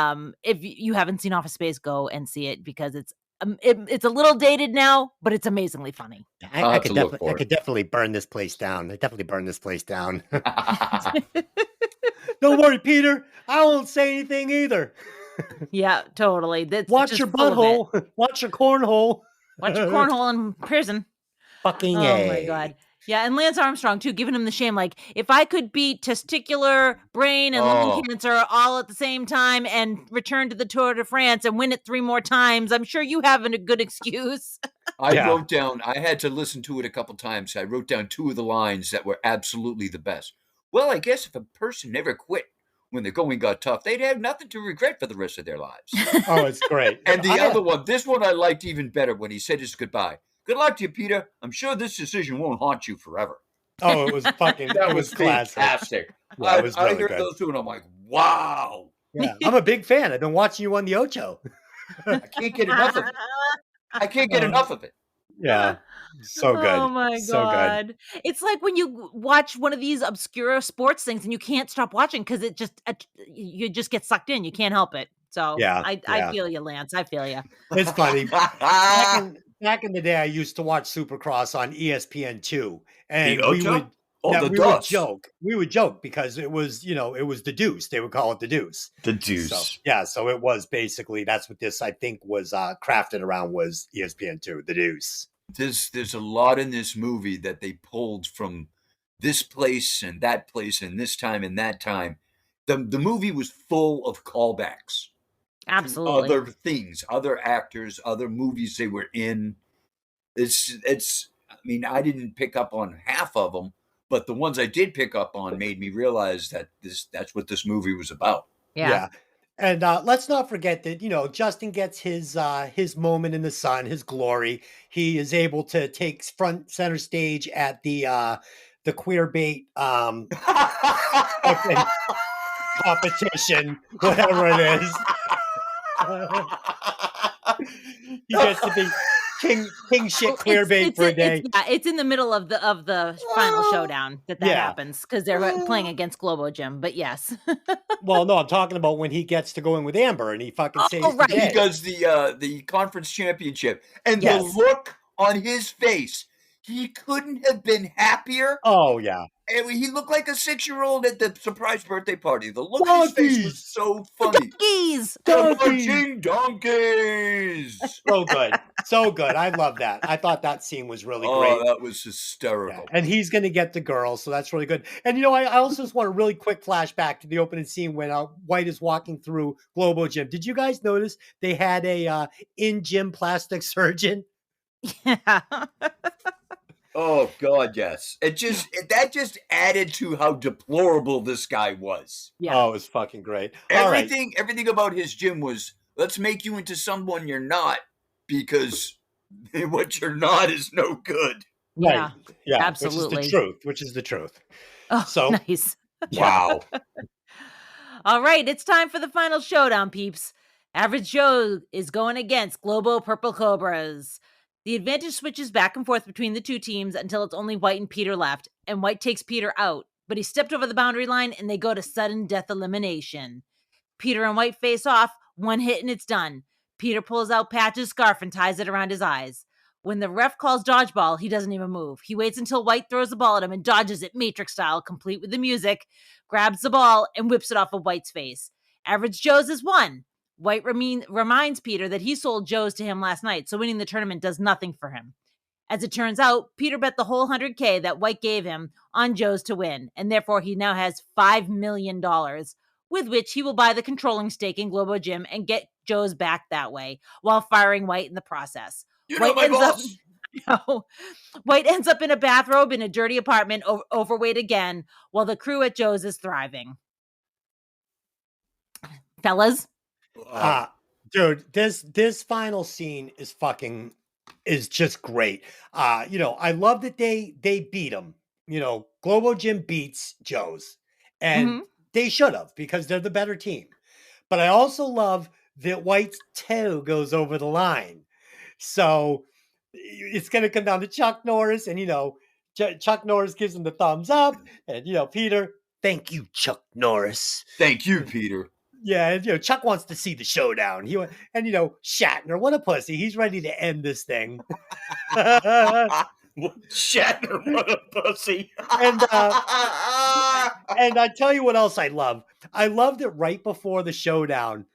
if you haven't seen Office Space, go and see it because it's a little dated now, but it's amazingly funny. I'll I have could to look for I it. could definitely burn this place down. I definitely burn this place down. Don't worry, Peter. I won't say anything either. Yeah, totally. That's Watch just your full of it. butthole. Watch your cornhole. Watch your cornhole in prison. Fucking Oh A. my god. Yeah, and Lance Armstrong too, giving him the shame. Like, if I could beat testicular, brain, and lung cancer all at the same time and return to the Tour de France and win it 3 more times, I'm sure you have a good excuse. I wrote down, I had to listen to it a couple times. I wrote down 2 of the lines that were absolutely the best. Well, I guess if a person never quit when the going got tough, they'd have nothing to regret for the rest of their lives. Oh, it's great. And the other one, this one I liked even better when he said his goodbye. Good luck to you, Peter. I'm sure this decision won't haunt you forever. Oh, it was fucking. That it was classic. fantastic. Yeah, it was I really heard good. those 2 and I'm like, wow. Yeah, I'm a big fan. I've been watching you on the Ocho. I can't get enough of it. I can't get enough of it. Yeah, so good. Oh my So good. god. It's like when you watch one of these obscure sports things and you can't stop watching because it just you just get sucked in. You can't help it. So Yeah, I yeah. feel you, Lance. I feel you. It's funny. Back in the day, I used to watch Supercross on ESPN2, and The we Ocho? would. Oh, yeah, the we would Deuce. joke. We would joke because it was, it was the Deuce. They would call it the Deuce. The Deuce. So, yeah, so it was basically that's what this I think was crafted around was ESPN2, the Deuce. There's a lot in this movie that they pulled from this place and this time and that time. The movie was full of callbacks. Absolutely. Other things, other actors, other movies they were in. It's I mean, I didn't pick up on half of them, but the ones I did pick up on made me realize that that's what this movie was about. Yeah. And let's not forget that, Justin gets his moment in the sun, his glory. He is able to take front center stage at the queer bait competition, whatever it is. He gets to be king shit Well, queer bait for a day. It's in the middle of the final showdown that Yeah. happens because they're playing against Globo Gym. But yes. Well, no, I'm talking about when he gets to go in with Amber and he fucking saves right. the He day. does the conference championship, and Yes. the look on his face, he couldn't have been happier. Oh yeah. And he looked like a 6-year-old at the surprise birthday party. The look on his face was so funny. Donkeys! The marching donkeys! So good. So good. I love that. I thought that scene was really Oh, great. that was hysterical. And he's going to get the girl, so that's really good. And, I also just want a really quick flashback to the opening scene when White is walking through Globo Gym. Did you guys notice they had a in-gym plastic surgeon? Yeah. Oh God, yes. That just added to how deplorable this guy was. Yeah. Oh, it was fucking great. All right. Everything about his gym was, let's make you into someone you're not, because what you're not is no good. Yeah. Yeah. Absolutely. Which is the truth. Oh, So nice. Wow. All right, it's time for the final showdown, peeps. Average Joe is going against Globo Purple Cobras. The advantage switches back and forth between the two teams until it's only White and Peter left, and White takes Peter out, but he stepped over the boundary line and they go to sudden death elimination. Peter and White face off, one hit and it's done. Peter pulls out Patch's scarf and ties it around his eyes. When the ref calls dodgeball, he doesn't even move. He waits until White throws the ball at him and dodges it Matrix style, complete with the music, grabs the ball, and whips it off of White's face. Average Joe's is won. White reminds Peter that he sold Joe's to him last night, so winning the tournament does nothing for him. As it turns out, Peter bet the whole $100K that White gave him on Joe's to win, and therefore he now has $5 million, with which he will buy the controlling stake in Globo Gym and get Joe's back that way, while firing White in the process. White ends up in a bathrobe in a dirty apartment, overweight again, while the crew at Joe's is thriving. Fellas? Dude, this final scene is just great. I love that they beat him. Globo Gym beats Joe's, and they should have, because they're the better team. But I also love that White's toe goes over the line. So it's going to come down to Chuck Norris, and Chuck Norris gives him the thumbs up, and Peter, thank you, Chuck Norris. Thank you, Peter. Yeah, and Chuck wants to see the showdown. Shatner, what a pussy. He's ready to end this thing. Shatner, what a pussy. And I tell you what else I love. I love that right before the showdown,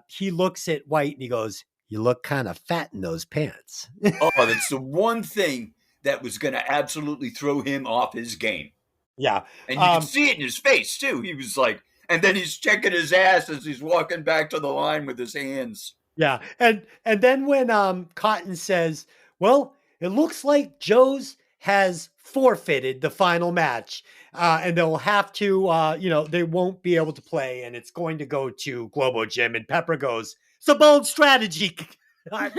he looks at White and he goes, "You look kind of fat in those pants." Oh, that's the one thing that was going to absolutely throw him off his game. Yeah. And you can see it in his face, too. He was like, and then he's checking his ass as he's walking back to the line with his hands. Yeah. And then when Cotton says, well, it looks like Joe's has forfeited the final match, and they'll have to, they won't be able to play, and it's going to go to Globo Gym. And Pepper goes, "It's a bold strategy." Let's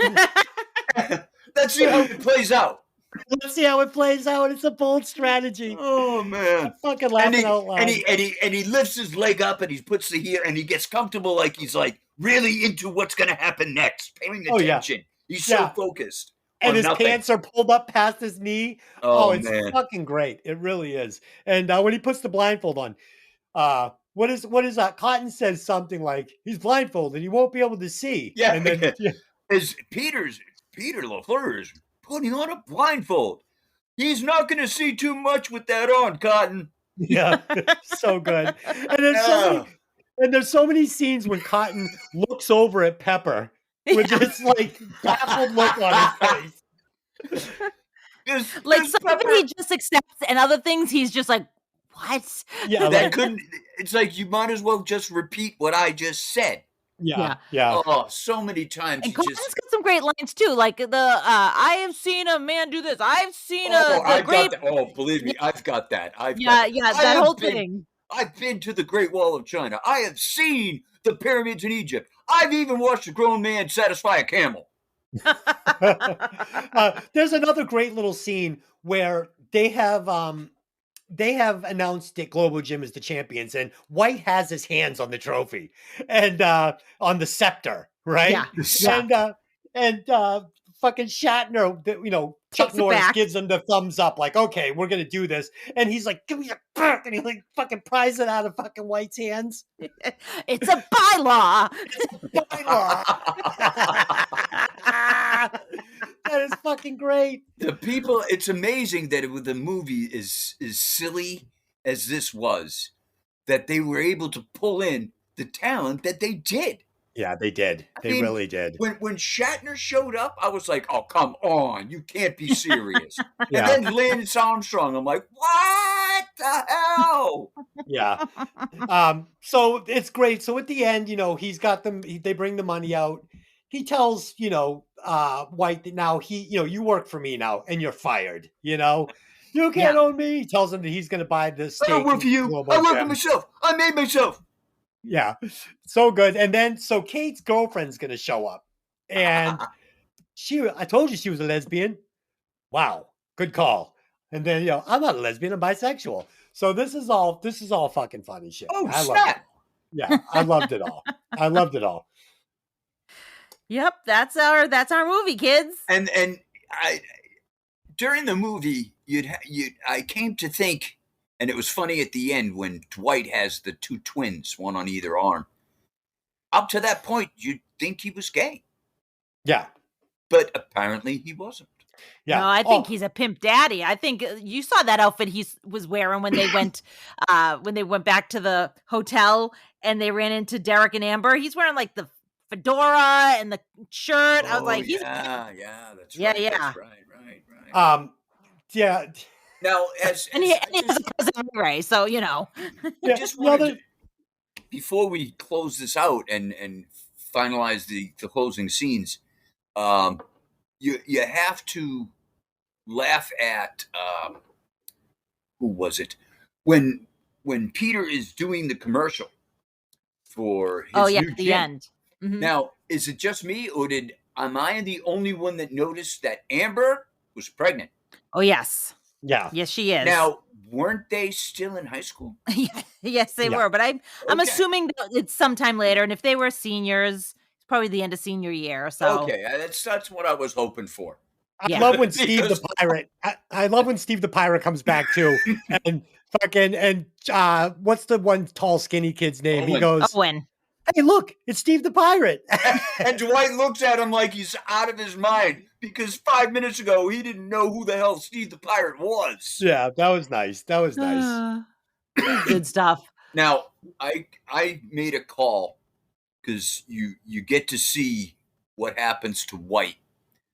see how it plays out. Let's see how it plays out. It's a bold strategy. Oh man! I'm fucking laughing out loud. And he lifts his leg up and he puts the heel and he gets comfortable, like he's like really into what's going to happen next, paying attention. Yeah. He's so focused. And his pants are pulled up past his knee. Oh, it's fucking great. It really is. And when he puts the blindfold on, what is that? Cotton says something like, he's blindfolded, he won't be able to see. Yeah. And then Peter LaFleur is putting on a blindfold. He's not going to see too much with that on, Cotton. Yeah, so good. And there's so many scenes when Cotton looks over at Pepper with this like baffled look on his face. Like some of it he just accepts, and other things he's just like, what? Yeah, it's like you might as well just repeat what I just said. Yeah. Oh, so many times. And Cotton's got some great lines too, like the I have seen a man do this. I've seen believe me, I've got that. That whole thing. I've been to the Great Wall of China. I have seen the pyramids in Egypt. I've even watched a grown man satisfy a camel. There's another great little scene where they have announced that Globo Gym is the champions, and White has his hands on the trophy and on the scepter, right? Yeah. And fucking Shatner, Chuck Norris gives him the thumbs up, like, okay, we're gonna do this, and he's like, give me your back, and he like fucking pries it out of fucking White's hands. It's a bylaw. That is fucking great. The people, it's amazing that the movie is silly as this was, that they were able to pull in the talent that they did. Yeah, they did. They mean, really did. When Shatner showed up, I was like, oh, come on. You can't be serious. Yeah. And then Lance Armstrong, I'm like, what the hell? Yeah. So it's great. So at the end, he's got them, they bring the money out. He tells, White that now you work for me now and you're fired, you can't own me. He tells him that he's going to buy this. I don't work for you. I work for myself. I made myself. Yeah. So good. And then, so Kate's girlfriend's going to show up and I told you she was a lesbian. Wow. Good call. And then, I'm not a lesbian, I'm bisexual. So this is all fucking funny shit. Oh, I snap. loved it. Yeah, I loved it all. I loved it all. Yep, that's our movie, kids. And I during the movie, I came to think, and it was funny at the end when Dwight has the two twins, one on either arm. Up to that point, you'd think he was gay. Yeah. But apparently he wasn't. Yeah. No, I think he's a pimp daddy. I think you saw that outfit he was wearing when they went back to the hotel and they ran into Derek and Amber. He's wearing like the fedora and the shirt. I was like, that's right. Yeah. That's right. Yeah. Now, and he has a cousin Ray, so I just wanted to, before we close this out and finalize the closing scenes, you have to laugh at who was it when Peter is doing the commercial for his new at the gym. end. Mm-hmm. Now, is it just me, or am I the only one that noticed that Amber was pregnant? Oh, yes. Yeah. Yes, she is. Now, weren't they still in high school? Yes, they were. But I'm assuming that it's sometime later. And if they were seniors, it's probably the end of senior year. So okay, that's what I was hoping for. I love when Steve the Pirate. I love when Steve the Pirate comes back too, and what's the one tall skinny kid's name? Owen. He goes, Owen. Hey, look, it's Steve the Pirate. And Dwight looks at him like he's out of his mind because 5 minutes ago he didn't know who the hell Steve the Pirate was. Yeah, that was nice. That was nice. Good stuff. Now, I made a call because you get to see what happens to White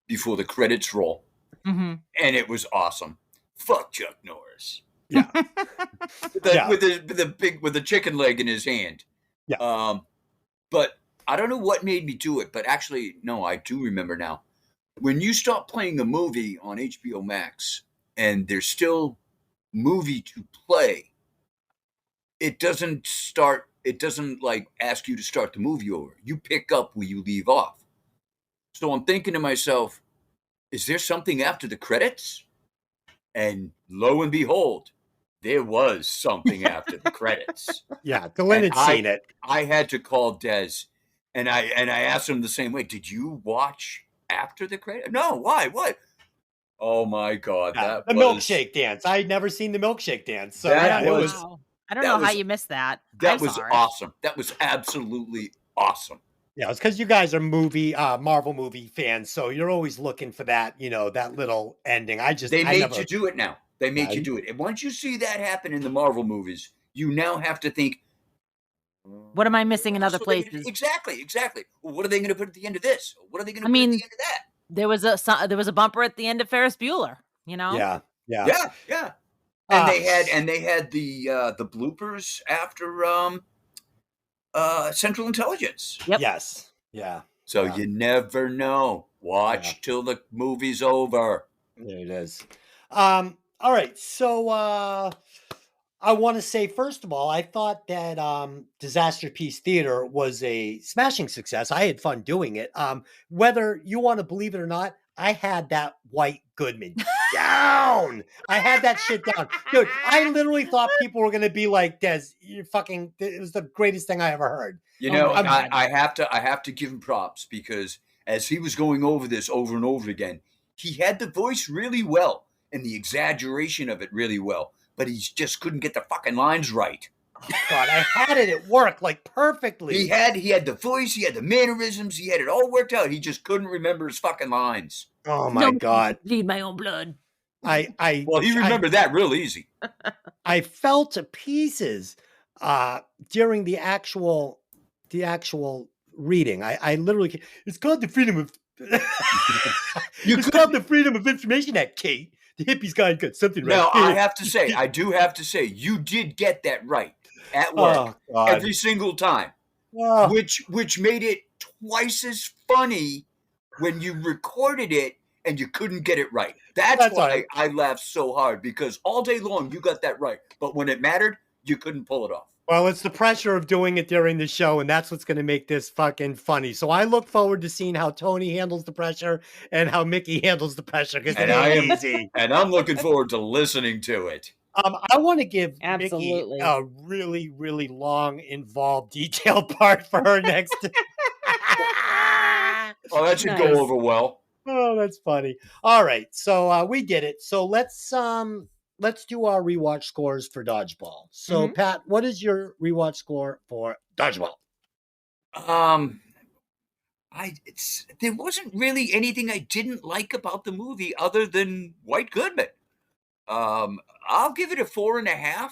before the credits roll. Mm-hmm. And it was awesome. Fuck Chuck Norris. Yeah. With the chicken leg in his hand. Yeah. But I don't know what made me do it, but actually, no, I do remember now. When you start playing a movie on HBO Max and there's still movie to play, it doesn't like ask you to start the movie over. You pick up where you leave off. So I'm thinking to myself, is there something after the credits? And lo and behold, there was something after the credits. Yeah, Glenn had seen it. I had to call Des, and I asked him the same way. Did you watch after the credits? No, why? What? Oh my God, the milkshake dance. I had never seen the milkshake dance. So it was. I don't know how you missed that. That was awesome. That was absolutely awesome. Yeah, it's because you guys are Marvel movie fans, so you're always looking for that, that little ending. They made you do it now. They made you do it. And once you see that happen in the Marvel movies, you now have to think, what am I missing in other places? Exactly. Well, what are they going to put at the end of this? What are they going to put at the end of that? There was a bumper at the end of Ferris Bueller, Yeah. And they had the bloopers after Central Intelligence. Yep. Yes. Yeah. So you never know. Watch till the movie's over. There it is. All right. So I want to say, first of all, I thought that Disasterpiece Theater was a smashing success. I had fun doing it. Whether you want to believe it or not, I had that White Goodman down. I had that shit down. Dude, I literally thought people were going to be like, Des, it was the greatest thing I ever heard. I have to give him props because as he was going over this over and over again, he had the voice really well and the exaggeration of it really well, but he just couldn't get the fucking lines right. God, I had it at work like perfectly. He had the voice, he had the mannerisms, he had it all worked out. He just couldn't remember his fucking lines. Oh my God. Bleed my own blood. Well, he remembered that real easy. I fell to pieces during the actual reading. I literally, it's called the Freedom of it's called the Freedom of Information Act, Kate. The hippies got something right. Now, I do have to say, you did get that right at work every single time, which made it twice as funny when you recorded it and you couldn't get it right. That's why I laughed so hard, because all day long you got that right, but when it mattered, you couldn't pull it off. Well, it's the pressure of doing it during the show, and that's what's going to make this fucking funny. So I look forward to seeing how Tony handles the pressure and how Mickey handles the pressure, because it ain't easy. And I'm looking forward to listening to it. I want to give Mickey a really, really long, involved, detailed part for her next. Oh, that should go over well. Oh, that's funny. All right, so we did it. So let's do our rewatch scores for Dodgeball. So Pat, what is your rewatch score for Dodgeball? There wasn't really anything I didn't like about the movie other than White Goodman. I'll give it a 4.5.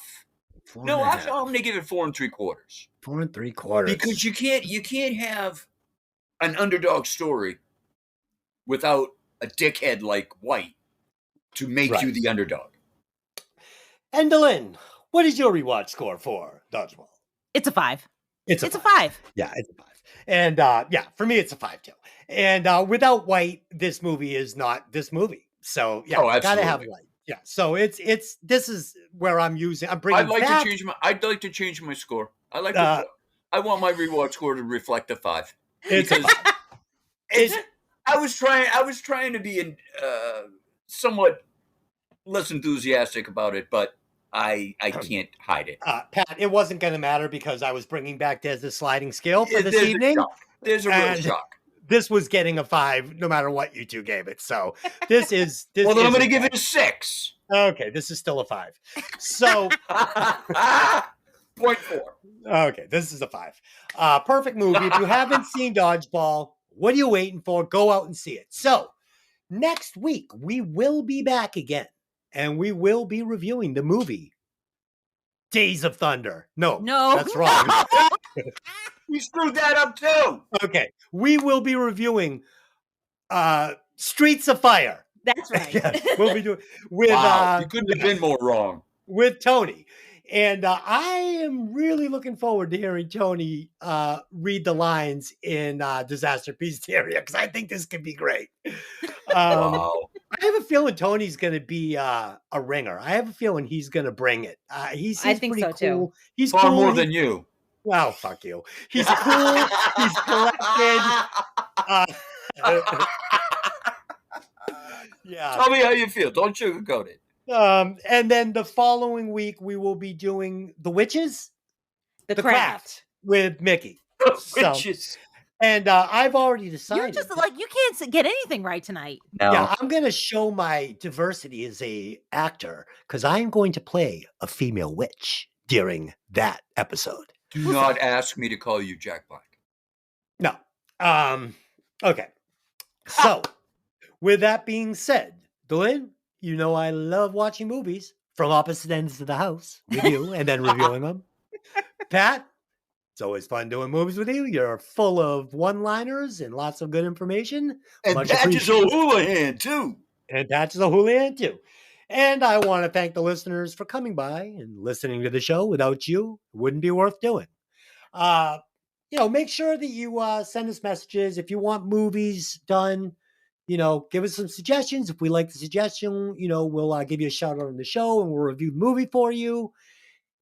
No, actually, I'm going to give it 4 3/4. 4 3/4. Because you can't have an underdog story without a dickhead like White to make you the underdog. Endalyn, what is your rewatch score for Dodgeball? It's a 5. It's a 5. Yeah, it's a 5. And for me, it's a 5 too. And without White, this movie is not this movie. So gotta have White. Yeah, so this is where I'm bringing. I'd like to change my score. I want my rewatch score to reflect a 5. Because I was trying to be somewhat less enthusiastic about it, but I can't hide it. Pat, it wasn't going to matter because I was bringing back the sliding scale for this evening. There's a real shock. This was getting a 5 no matter what you two gave it. So this is this. Well, then I'm going to give it a 6. Okay, this is still a 5. So 0.4. Okay, this is a 5. Perfect movie. If you haven't seen Dodgeball, what are you waiting for? Go out and see it. So next week we will be back again, and we will be reviewing the movie Days of Thunder. No, that's wrong. You screwed that up too. Okay, we will be reviewing Streets of Fire. That's right. Yes, we'll be doing with. You couldn't have been more wrong. With Tony, and I am really looking forward to hearing Tony read the lines in Disasterpiece Theater, because I think this could be great. Wow. I have a feeling Tony's going to be a ringer. I have a feeling he's going to bring it. He seems pretty cool. Too. He's far cool. more than you. Well, fuck you. He's cool. He's collected. Yeah. Tell me how you feel. Don't sugarcoat it. And then the following week we will be doing The Witches, The Craft with Mickey. Witches. And I've already decided. You're just like, you can't get anything right tonight. No. Yeah, I'm going to show my diversity as a actor, because I am going to play a female witch during that episode. Do not ask me to call you Jack Black. No. Okay. So, with that being said, Dylan, you know I love watching movies from opposite ends of the house with you and then reviewing them. Pat, it's always fun doing movies with you. You're full of one-liners and lots of good information. And Patches O'Houlihan, too. And Patches O'Houlihan, too. And I want to thank the listeners for coming by and listening to the show. Without you, it wouldn't be worth doing. Make sure that you send us messages. If you want movies done, give us some suggestions. If we like the suggestion, we'll give you a shout out on the show and we'll review the movie for you.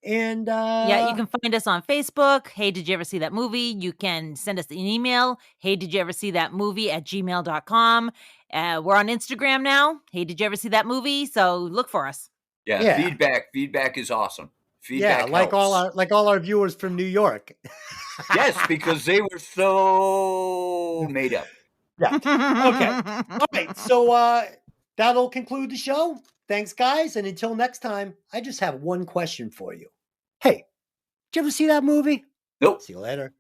And you can find us on Facebook. Hey, did you ever see that movie? You can send us an email. Hey, did you ever see that movie @gmail.com. We're on Instagram now. Hey, did you ever see that movie? So look for us. Yeah. Feedback is awesome. Feedback like helps. all our viewers from New York. Yes, because they were so made up. Yeah. Okay. All right. So that'll conclude the show. Thanks, guys. And until next time, I just have one question for you. Hey, Did you ever see that movie? Nope. See you later.